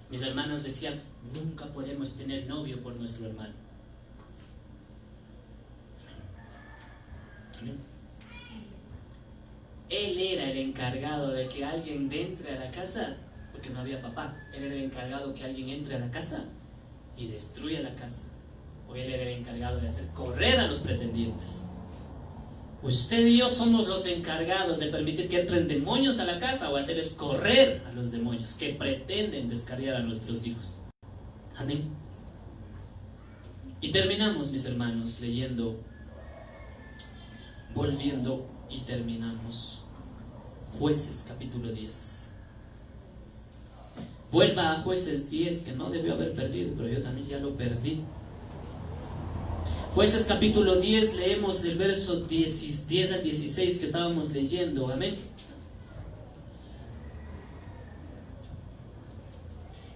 Mis hermanas decían: nunca podemos tener novio por nuestro hermano. Amén. Él era el encargado de que alguien entre a la casa, porque no había papá. Él era el encargado que alguien entre a la casa y destruya la casa. O él era el encargado de hacer correr a los pretendientes. Usted y yo somos los encargados de permitir que entren demonios a la casa, o hacerles correr a los demonios que pretenden descarriar a nuestros hijos. Amén. Y terminamos, mis hermanos, volviendo y terminamos Jueces capítulo 10. Vuelva a Jueces 10, que no debió haber perdido, pero yo también ya lo perdí. Jueces capítulo 10, leemos el verso 10 al 16 que estábamos leyendo. Amén.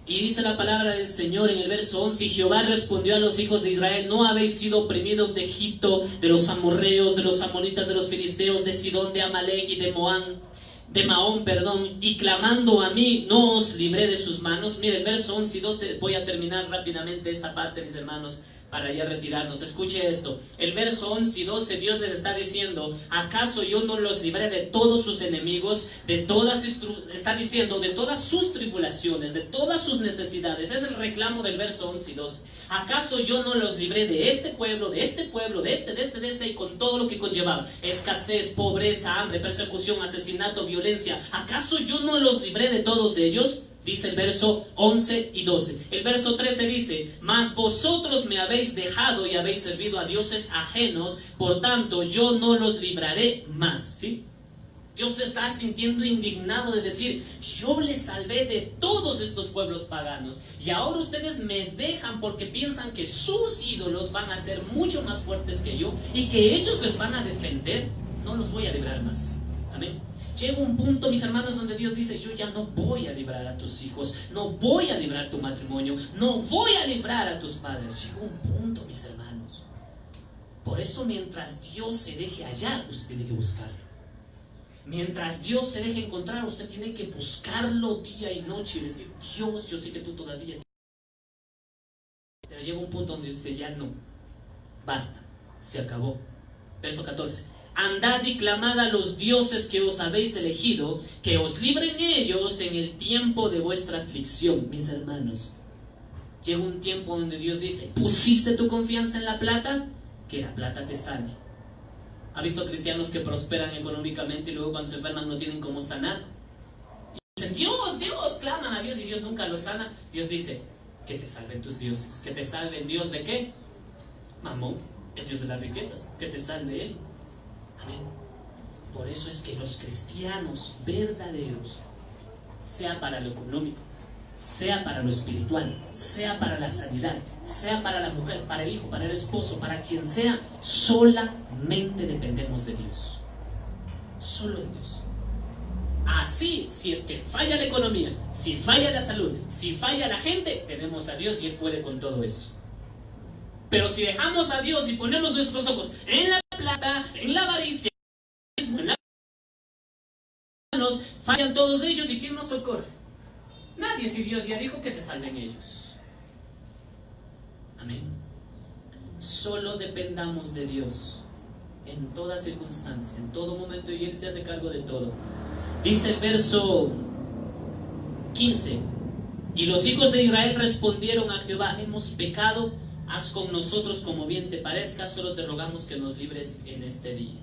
Y dice la palabra del Señor en el verso 11: y Jehová respondió a los hijos de Israel: no habéis sido oprimidos de Egipto, de los amorreos, de los amonitas, de los filisteos, de Sidón, de Amalek y de Maón, y clamando a mí, no os libré de sus manos. Mire el verso 11 y 12, voy a terminar rápidamente esta parte, mis hermanos, para ya retirarnos. Escuche esto, el verso 11 y 12, Dios les está diciendo: ¿acaso yo no los libré de todos sus enemigos? Está diciendo de todas sus tribulaciones, de todas sus necesidades. Es el reclamo del verso 11 y 12. ¿Acaso yo no los libré de este pueblo, de este, y con todo lo que conllevaba? Escasez, pobreza, hambre, persecución, asesinato, violencia. ¿Acaso yo no los libré de todos ellos? Dice el verso 11 y 12. El verso 13 dice: mas vosotros me habéis dejado y habéis servido a dioses ajenos, por tanto yo no los libraré más. ¿Sí? Dios se está sintiendo indignado de decir: yo les salvé de todos estos pueblos paganos, y ahora ustedes me dejan porque piensan que sus ídolos van a ser mucho más fuertes que yo y que ellos les van a defender. No los voy a librar más. Amén. Llega un punto, mis hermanos, donde Dios dice: yo ya no voy a librar a tus hijos, no voy a librar tu matrimonio, no voy a librar a tus padres. Llega un punto, mis hermanos. Por eso, mientras Dios se deje hallar, usted tiene que buscarlo. Mientras Dios se deje encontrar, usted tiene que buscarlo día y noche y decir: Dios, yo sé que tú todavía... Pero llega un punto donde Dios dice: ya no, basta, se acabó. Verso 14: andad y clamad a los dioses que os habéis elegido, que os libren ellos en el tiempo de vuestra aflicción. Mis hermanos, llega un tiempo donde Dios dice: ¿pusiste tu confianza en la plata? Que la plata te sane. ¿Ha visto cristianos que prosperan económicamente y luego cuando se enferman no tienen cómo sanar? Y dicen: Dios, Dios, claman a Dios y Dios nunca los sana. Dios dice: que te salven tus dioses. Que te salve el Dios de ¿qué? Mamón, el Dios de las riquezas. Que te salve Él. Amén. Por eso es que los cristianos verdaderos, sea para lo económico, sea para lo espiritual, sea para la sanidad, sea para la mujer, para el hijo, para el esposo, para quien sea, solamente dependemos de Dios. Solo de Dios. Así, si es que falla la economía, si falla la salud, si falla la gente, tenemos a Dios y Él puede con todo eso. Pero si dejamos a Dios y ponemos nuestros ojos en la plata, en la avaricia, en la... nos fallan todos ellos, ¿y quién nos socorre? Nadie, si Dios ya dijo que te salven ellos. Amén. Solo dependamos de Dios en toda circunstancia, en todo momento, y Él se hace cargo de todo. Dice el verso 15: y los hijos de Israel respondieron a Jehová: hemos pecado, haz con nosotros como bien te parezca, solo te rogamos que nos libres en este día.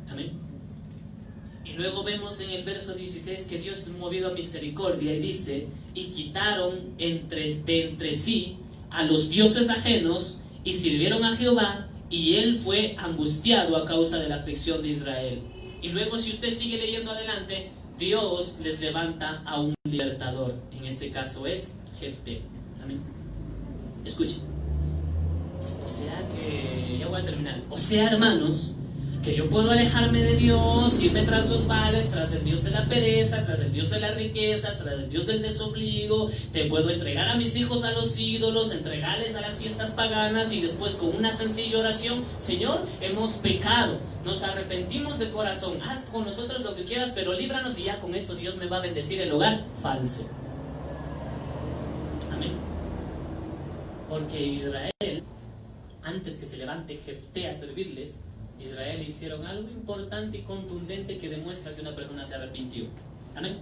Amén. Y luego vemos en el verso 16 que Dios es movido a misericordia y dice: y quitaron de entre sí a los dioses ajenos y sirvieron a Jehová, y él fue angustiado a causa de la aflicción de Israel. Y luego, si usted sigue leyendo adelante, Dios les levanta a un libertador. En este caso es Jefté. Amén. Escuchen. O sea que, ya voy a terminar. O sea, hermanos, que yo puedo alejarme de Dios, irme tras los vales, tras el Dios de la pereza, tras el Dios de las riquezas, tras el Dios del desobligo. Te puedo entregar a mis hijos a los ídolos, entregarles a las fiestas paganas, y después con una sencilla oración: Señor, hemos pecado, nos arrepentimos de corazón, haz con nosotros lo que quieras, pero líbranos, y ya con eso Dios me va a bendecir el hogar. Falso. Amén. Porque Israel, antes que se levante Jefté a servirles, Israel hicieron algo importante y contundente que demuestra que una persona se arrepintió. Amén.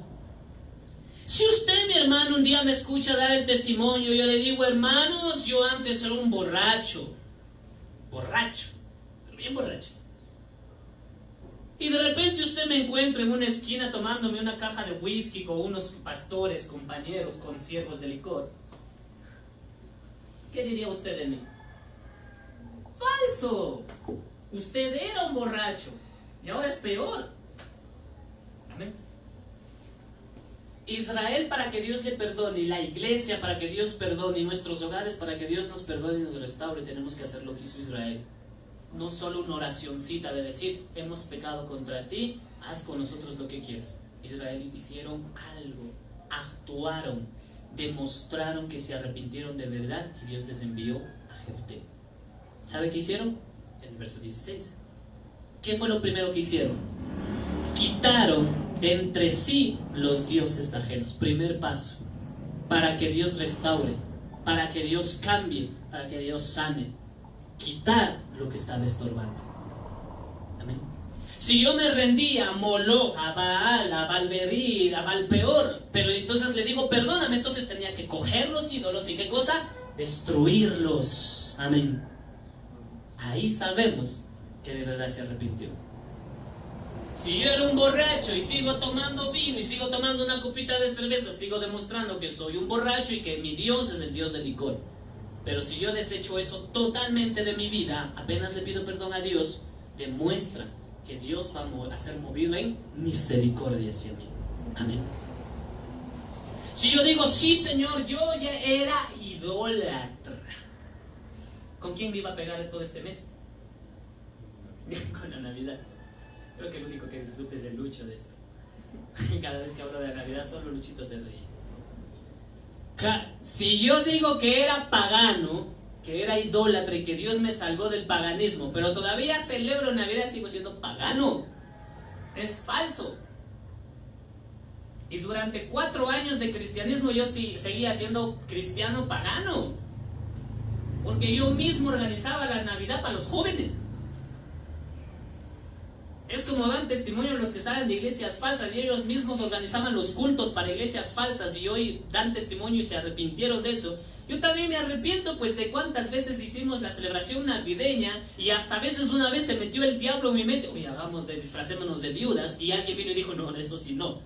Si usted, mi hermano, un día me escucha dar el testimonio, yo le digo: hermanos, yo antes era un borracho, pero bien borracho, y de repente usted me encuentra en una esquina tomándome una caja de whisky con unos pastores, compañeros, consiervos de licor, ¿qué diría usted de mí? Falso. Usted era un borracho y ahora es peor. Amén. Israel, para que Dios le perdone, y la iglesia para que Dios perdone, y nuestros hogares para que Dios nos perdone y nos restaure, tenemos que hacer lo que hizo Israel. No solo una oracioncita de decir: hemos pecado contra ti, haz con nosotros lo que quieras. Israel hicieron algo, actuaron, demostraron que se arrepintieron de verdad, y Dios les envió a Jefté. ¿Sabe qué hicieron? En el verso 16. ¿Qué fue lo primero que hicieron? Quitaron de entre sí los dioses ajenos. Primer paso, para que Dios restaure, para que Dios cambie, para que Dios sane. Quitar lo que estaba estorbando. Amén. Si yo me rendía a Moloch, a Baal, a Balberí, a Balpeor, pero entonces le digo: perdóname, entonces tenía que coger los ídolos, ¿y qué cosa? Destruirlos. Amén. Ahí sabemos que de verdad se arrepintió. Si yo era un borracho y sigo tomando vino y sigo tomando una copita de cerveza, sigo demostrando que soy un borracho y que mi Dios es el Dios del licor. Pero si yo desecho eso totalmente de mi vida, apenas le pido perdón a Dios, demuestra que Dios va a ser movido en misericordia hacia mí. Amén. Si yo digo: sí, Señor, yo ya era idólatra, ¿con quién me iba a pegar todo este mes? Con la Navidad. Creo que el único que disfrute es el Lucho de esto. Cada vez que hablo de la Navidad, solo Luchito se ríe. Si yo digo que era pagano, que era idólatra y que Dios me salvó del paganismo, pero todavía celebro Navidad, sigo siendo pagano. Es falso. Y durante 4 años de cristianismo yo seguía siendo cristiano pagano, porque yo mismo organizaba la Navidad para los jóvenes. Es como dan testimonio los que salen de iglesias falsas, y ellos mismos organizaban los cultos para iglesias falsas y hoy dan testimonio y se arrepintieron de eso. Yo también me arrepiento pues de cuántas veces hicimos la celebración navideña y hasta a veces una vez se metió el diablo en mi mente, oye, disfracémonos de viudas, y alguien vino y dijo, no, eso sí no.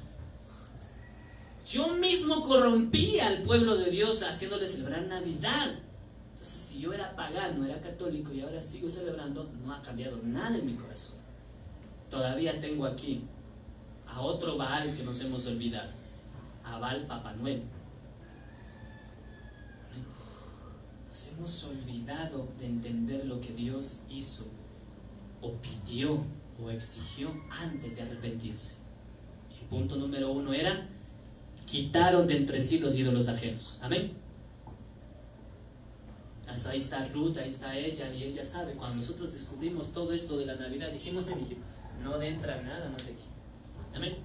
Yo mismo corrompí al pueblo de Dios haciéndole celebrar Navidad. Entonces, si yo era pagano, era católico y ahora sigo celebrando, no ha cambiado nada en mi corazón. Todavía tengo aquí a otro Baal que nos hemos olvidado, a Baal Papá Noel. Nos hemos olvidado de entender lo que Dios hizo, o pidió, o exigió antes de arrepentirse. El punto número 1 era: quitaron de entre sí los ídolos ajenos. Amén. Ahí está Ruth, ahí está ella, y ella sabe. Cuando nosotros descubrimos todo esto de la Navidad, dijimos, no entra nada más de aquí. Amén.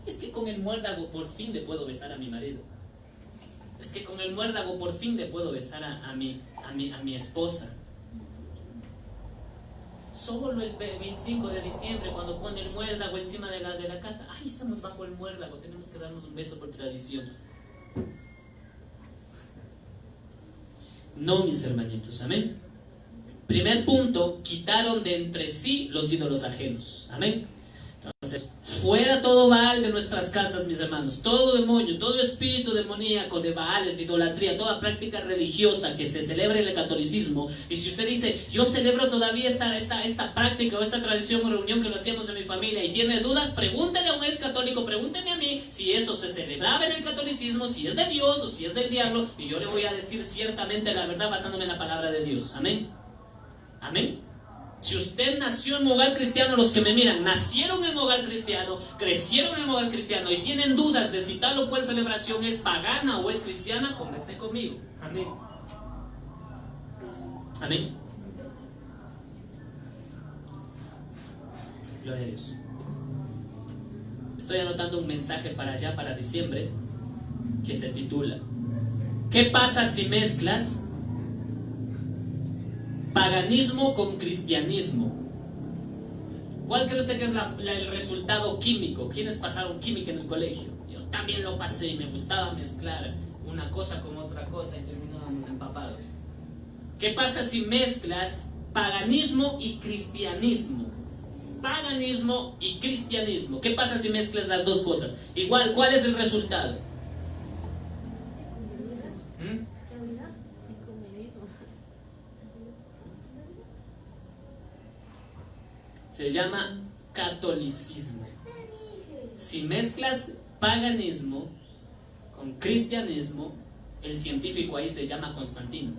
Es que con el muérdago por fin le puedo besar a mi marido. Es que con el muérdago por fin le puedo besar a mi esposa. Solo el 25 de diciembre, cuando pone el muérdago encima de la casa, ahí estamos bajo el muérdago, tenemos que darnos un beso por tradición. No, mis hermanitos, amén. Primer punto, quitaron de entre sí los ídolos ajenos. Amén. Entonces, fuera todo Baal de nuestras casas, mis hermanos. Todo demonio, todo espíritu demoníaco de Baales, de idolatría, toda práctica religiosa que se celebra en el catolicismo. Y si usted dice, yo celebro todavía esta práctica o esta tradición o reunión que lo hacíamos en mi familia, y tiene dudas, pregúntele a un ex católico, pregúnteme a mí si eso se celebraba en el catolicismo, si es de Dios o si es del diablo, y yo le voy a decir ciertamente la verdad basándome en la palabra de Dios. Amén. Amén. Si usted nació en un hogar cristiano, los que me miran, nacieron en un hogar cristiano, crecieron en un hogar cristiano y tienen dudas de si tal o cual celebración es pagana o es cristiana, converse conmigo. Amén. Amén. Gloria a Dios. Estoy anotando un mensaje para allá, para diciembre, que se titula: ¿qué pasa si mezclas paganismo con cristianismo? ¿Cuál cree usted que es el resultado químico? ¿Quiénes pasaron química en el colegio? Yo también lo pasé y me gustaba mezclar una cosa con otra cosa y terminábamos empapados. ¿Qué pasa si mezclas paganismo y cristianismo? Paganismo y cristianismo. ¿Qué pasa si mezclas las dos cosas? Igual, ¿cuál es el resultado? Se llama catolicismo. Si mezclas paganismo con cristianismo, el científico ahí se llama Constantino.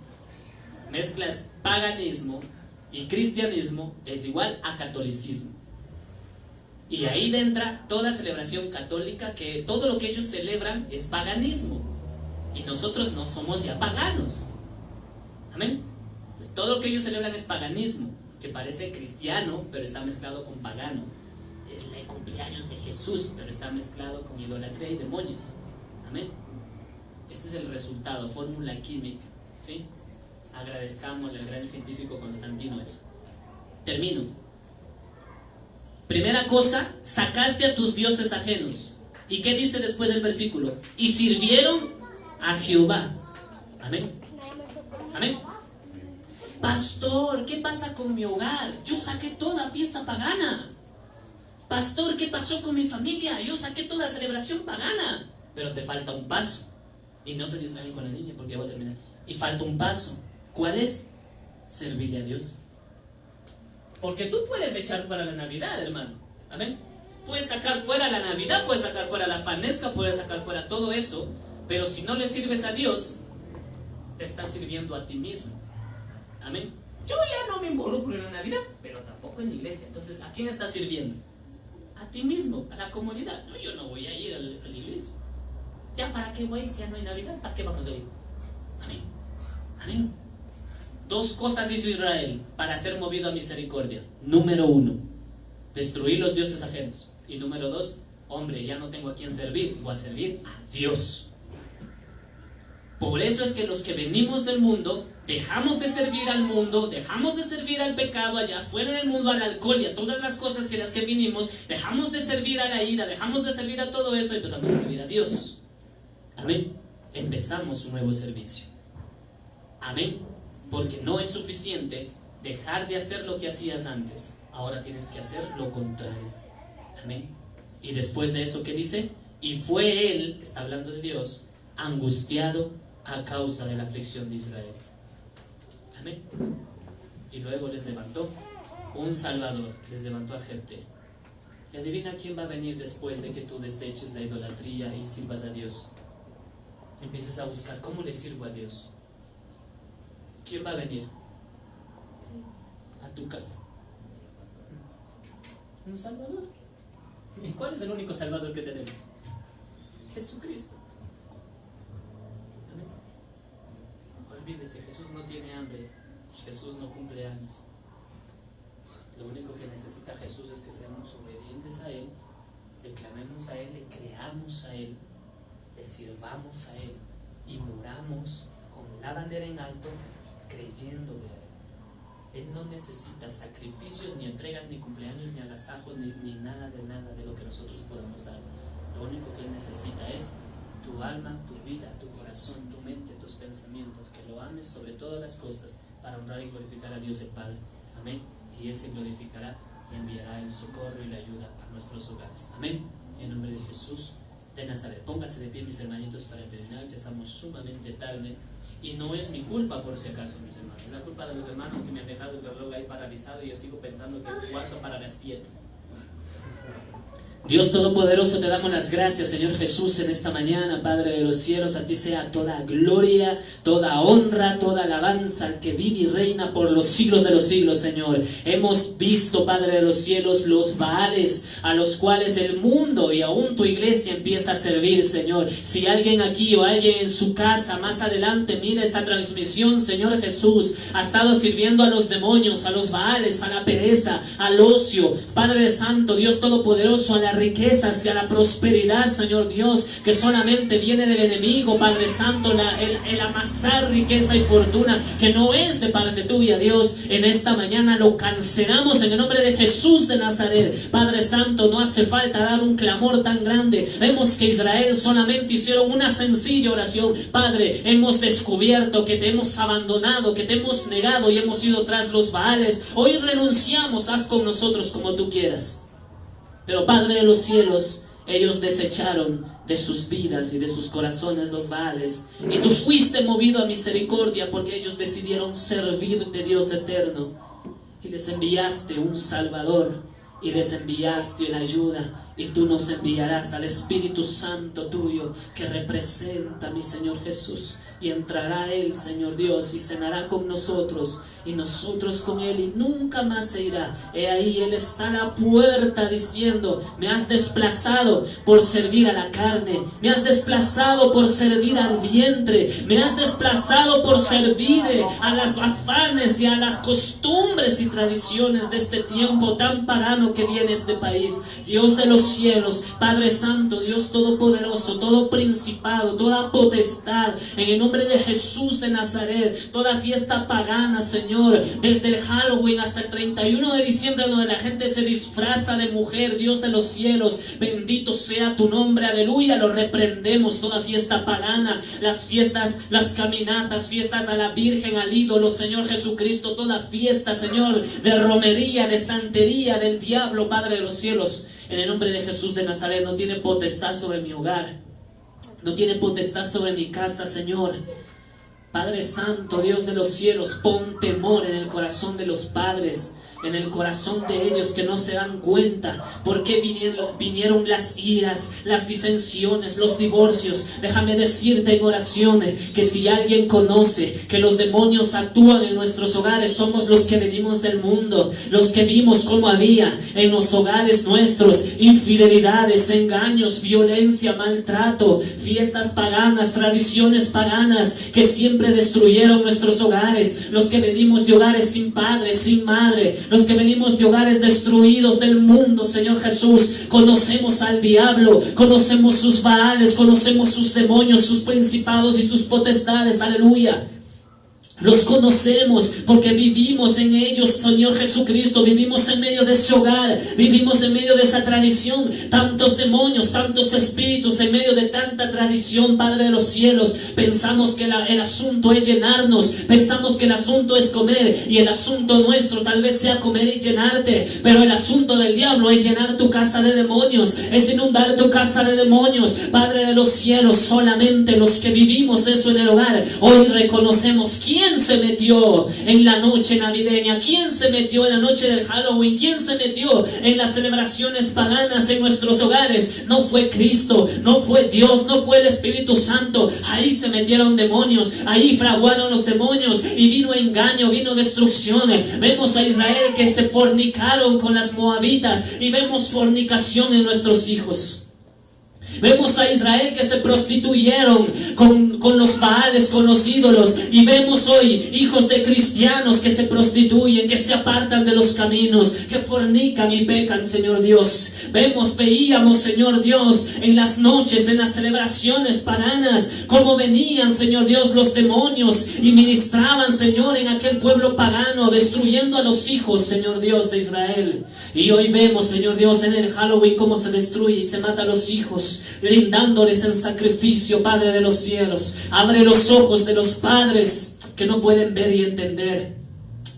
Mezclas paganismo y cristianismo es igual a catolicismo. Y ahí entra toda celebración católica, que todo lo que ellos celebran es paganismo. Y nosotros no somos ya paganos. Amén. Entonces, todo lo que ellos celebran es paganismo, que parece cristiano, pero está mezclado con pagano. Es el cumpleaños de Jesús, pero está mezclado con idolatría y demonios. Amén. Ese es el resultado, fórmula química. ¿Sí? Agradezcámosle al gran científico Constantino eso. Termino. Primera cosa, sacaste a tus dioses ajenos. ¿Y qué dice después del versículo? Y sirvieron a Jehová. Amén. Amén. Pastor, ¿qué pasa con mi hogar? Yo saqué toda fiesta pagana. Pastor, ¿qué pasó con mi familia? Yo saqué toda celebración pagana. Pero te falta un paso. Y no se distraigan con la niña porque ya voy a terminar. Y falta un paso. ¿Cuál es? Servirle a Dios. Porque tú puedes echar fuera la Navidad, hermano. Amén. Puedes sacar fuera la Navidad, puedes sacar fuera la fanesca, puedes sacar fuera todo eso. Pero si no le sirves a Dios, te estás sirviendo a ti mismo. Amén. Yo ya no me involucro en la Navidad, pero tampoco en la iglesia. Entonces, ¿a quién estás sirviendo? A ti mismo, a la comodidad. No, yo no voy a ir a la iglesia. ¿Ya para qué voy si ya no hay Navidad? ¿Para qué vamos a ir? Amén. Amén. Dos cosas hizo Israel para ser movido a misericordia. Número 1, destruir los dioses ajenos. Y número 2, hombre, ya no tengo a quién servir, voy a servir a Dios. Por eso es que los que venimos del mundo, dejamos de servir al mundo, dejamos de servir al pecado allá afuera en el mundo, al alcohol y a todas las cosas que las que vinimos, dejamos de servir a la ira, dejamos de servir a todo eso y empezamos a servir a Dios. Amén. Empezamos un nuevo servicio. Amén. Porque no es suficiente dejar de hacer lo que hacías antes. Ahora tienes que hacer lo contrario. Amén. Y después de eso, ¿qué dice? Y fue él, está hablando de Dios, angustiado a causa de la aflicción de Israel. Amén. Y luego les levantó un Salvador, les levantó a Jefté. Y adivina quién va a venir después de que tú deseches la idolatría y sirvas a Dios. Empiezas a buscar cómo le sirvo a Dios. ¿Quién va a venir? A tu casa. Un Salvador. ¿Y cuál es el único Salvador que tenemos? Jesucristo. Amén. Olvídese, Jesús no tiene hambre, Jesús no cumple años. Lo único que necesita Jesús es que seamos obedientes a Él, le clamemos a Él, le creamos a Él, le sirvamos a Él y muramos con la bandera en alto, creyéndole a Él. Él no necesita sacrificios, ni entregas, ni cumpleaños, ni agasajos, ni nada de lo que nosotros podamos dar. Lo único que Él necesita es tu alma, tu vida, tu corazón, tu mente, tus pensamientos, que lo ames sobre todas las cosas para honrar y glorificar a Dios el Padre. Amén. Y Él se glorificará y enviará el socorro y la ayuda a nuestros hogares. Amén. En nombre de Jesús de Nazaret. Póngase de pie, mis hermanitos, para terminar, que estamos sumamente tarde. Y no es mi culpa, por si acaso, mis hermanos. Es la culpa de los hermanos que me han dejado el reloj ahí paralizado y yo sigo pensando que es 4 para las 7. Dios Todopoderoso, te damos las gracias, Señor Jesús, en esta mañana, Padre de los cielos. A ti sea toda gloria, toda honra, toda alabanza, al que vive y reina por los siglos de los siglos, Señor. Hemos visto, Padre de los cielos, los Baales a los cuales el mundo y aún tu iglesia empieza a servir, Señor. Si alguien aquí o alguien en su casa más adelante mira esta transmisión, Señor Jesús, ha estado sirviendo a los demonios, a los Baales, a la pereza, al ocio, Padre Santo, Dios Todopoderoso, a la riquezas y a la prosperidad, Señor Dios, que solamente viene del enemigo, Padre Santo, el amasar riqueza y fortuna que no es de parte tuya, Dios. En esta mañana lo cancelamos en el nombre de Jesús de Nazaret. Padre Santo, no hace falta dar un clamor tan grande. Vemos que Israel solamente hicieron una sencilla oración. Padre, hemos descubierto que te hemos abandonado, que te hemos negado y hemos ido tras los Baales. Hoy renunciamos, haz con nosotros como tú quieras. Pero Padre de los cielos, ellos desecharon de sus vidas y de sus corazones los Baales, y tú fuiste movido a misericordia porque ellos decidieron servirte, Dios eterno, y les enviaste un Salvador, y les enviaste la ayuda, y tú nos enviarás al Espíritu Santo tuyo, que representa a mi Señor Jesús, y entrará Él, Señor Dios, y cenará con nosotros, y nosotros con Él, y nunca más se irá. He ahí, Él está a la puerta diciendo: me has desplazado por servir a la carne, me has desplazado por servir al vientre, me has desplazado por servir a las afanes y a las costumbres y tradiciones de este tiempo tan pagano que viene este país. Dios de los cielos, Padre Santo, Dios Todopoderoso, todo principado, toda potestad, en el nombre de Jesús de Nazaret, toda fiesta pagana, Señor, desde el Halloween hasta el 31 de diciembre, donde la gente se disfraza de mujer, Dios de los cielos, bendito sea tu nombre, aleluya, lo reprendemos. Toda fiesta pagana, las fiestas, las caminatas, fiestas a la Virgen, al ídolo, Señor Jesucristo, toda fiesta, Señor, de romería, de santería, del diablo, Padre de los cielos, en el nombre de Jesús de Nazaret, no tiene potestad sobre mi hogar, no tiene potestad sobre mi casa, Señor. Padre Santo, Dios de los cielos, pon temor en el corazón de los padres, en el corazón de ellos, que no se dan cuenta por qué vinieron las iras, las disensiones, los divorcios. Déjame decirte en oración que si alguien conoce que los demonios actúan en nuestros hogares, somos los que venimos del mundo, los que vimos cómo había en los hogares nuestros infidelidades, engaños, violencia, maltrato, fiestas paganas, tradiciones paganas que siempre destruyeron nuestros hogares. Los que venimos de hogares sin padre, sin madre, los que venimos de hogares destruidos del mundo, Señor Jesús, conocemos al diablo, conocemos sus baales, conocemos sus demonios, sus principados y sus potestades, aleluya. Los conocemos porque vivimos en ellos, Señor Jesucristo. Vivimos en medio de ese hogar, vivimos en medio de esa tradición. Tantos demonios, tantos espíritus, en medio de tanta tradición, Padre de los cielos. Pensamos que el asunto es llenarnos, pensamos que el asunto es comer, y el asunto nuestro tal vez sea comer y llenarte, pero el asunto del diablo es llenar tu casa de demonios, es inundar tu casa de demonios. Padre de los cielos, solamente los que vivimos eso en el hogar, hoy reconocemos quién se metió en la noche navideña, quién se metió en la noche del Halloween, quién se metió en las celebraciones paganas en nuestros hogares. No fue Cristo, no fue Dios, no fue el Espíritu Santo. Ahí se metieron demonios, ahí fraguaron los demonios y vino engaño, vino destrucción. Vemos a Israel que se fornicaron con las moabitas y vemos fornicación en nuestros hijos. Vemos a Israel que se prostituyeron con los baales, con los ídolos. Y vemos hoy hijos de cristianos que se prostituyen, que se apartan de los caminos, que fornican y pecan, Señor Dios. Veíamos, Señor Dios, en las noches, en las celebraciones paganas, cómo venían, Señor Dios, los demonios y ministraban, Señor, en aquel pueblo pagano, destruyendo a los hijos, Señor Dios, de Israel. Y hoy vemos, Señor Dios, en el Halloween cómo se destruye y se mata a los hijos, brindándoles en sacrificio, Padre de los cielos. Abre los ojos de los padres que no pueden ver y entender,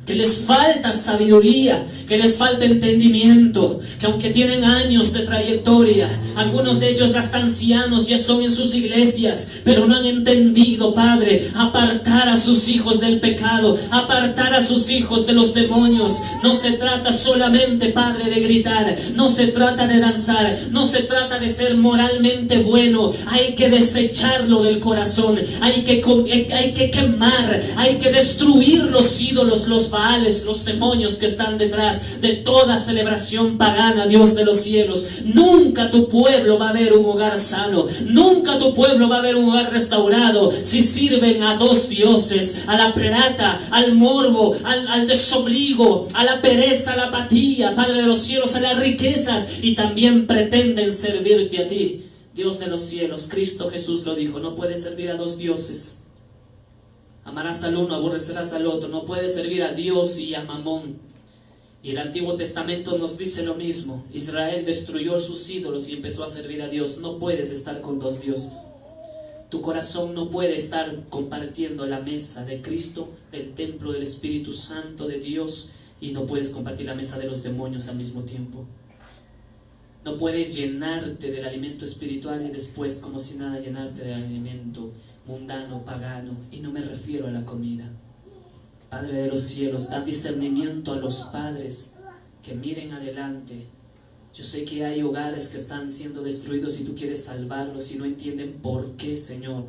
que les falta sabiduría, que les falta entendimiento, que aunque tienen años de trayectoria, algunos de ellos hasta ancianos ya son en sus iglesias, pero no han entendido, Padre, apartar a sus hijos del pecado, apartar a sus hijos de los demonios. No se trata solamente, Padre, de gritar, no se trata de danzar, no se trata de ser moralmente bueno. Hay que desecharlo del corazón, hay que quemar, hay que destruir los ídolos, los baales, los demonios que están detrás de toda celebración pagana, Dios de los cielos. Nunca tu pueblo va a ver un hogar sano, nunca tu pueblo va a ver un hogar restaurado si sirven a dos dioses, a la plata, al morbo, al desobligo, a la pereza, a la apatía, Padre de los cielos, a las riquezas, y también pretenden servirte a ti, Dios de los cielos. Cristo Jesús lo dijo: no puedes servir a dos dioses. Amarás al uno, aborrecerás al otro. No puedes servir a Dios y a Mamón. Y el Antiguo Testamento nos dice lo mismo. Israel destruyó sus ídolos y empezó a servir a Dios. No puedes estar con dos dioses. Tu corazón no puede estar compartiendo la mesa de Cristo, del templo del Espíritu Santo de Dios, y no puedes compartir la mesa de los demonios al mismo tiempo. No puedes llenarte del alimento espiritual y después, como si nada, llenarte del alimento mundano, pagano. Y no me refiero a la comida. Padre de los cielos, da discernimiento a los padres que miren adelante. Yo sé que hay hogares que están siendo destruidos y tú quieres salvarlos y no entienden por qué, Señor.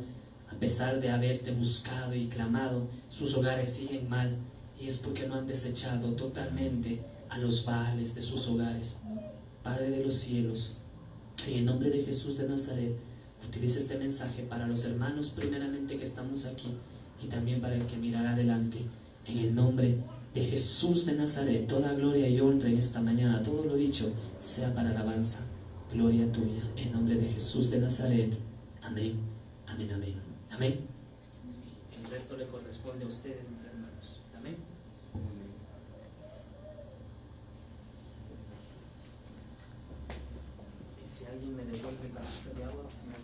A pesar de haberte buscado y clamado, sus hogares siguen mal, y es porque no han desechado totalmente a los baales de sus hogares. Padre de los cielos, en el nombre de Jesús de Nazaret, utiliza este mensaje para los hermanos primeramente que estamos aquí, y también para el que mirará adelante. En el nombre de Jesús de Nazaret, toda gloria y honra en esta mañana, todo lo dicho sea para alabanza, gloria tuya. En nombre de Jesús de Nazaret. Amén, amén, amén, amén. El resto le corresponde a ustedes, mis hermanos. Amén. Y si alguien me devuelve el vasito de agua, si no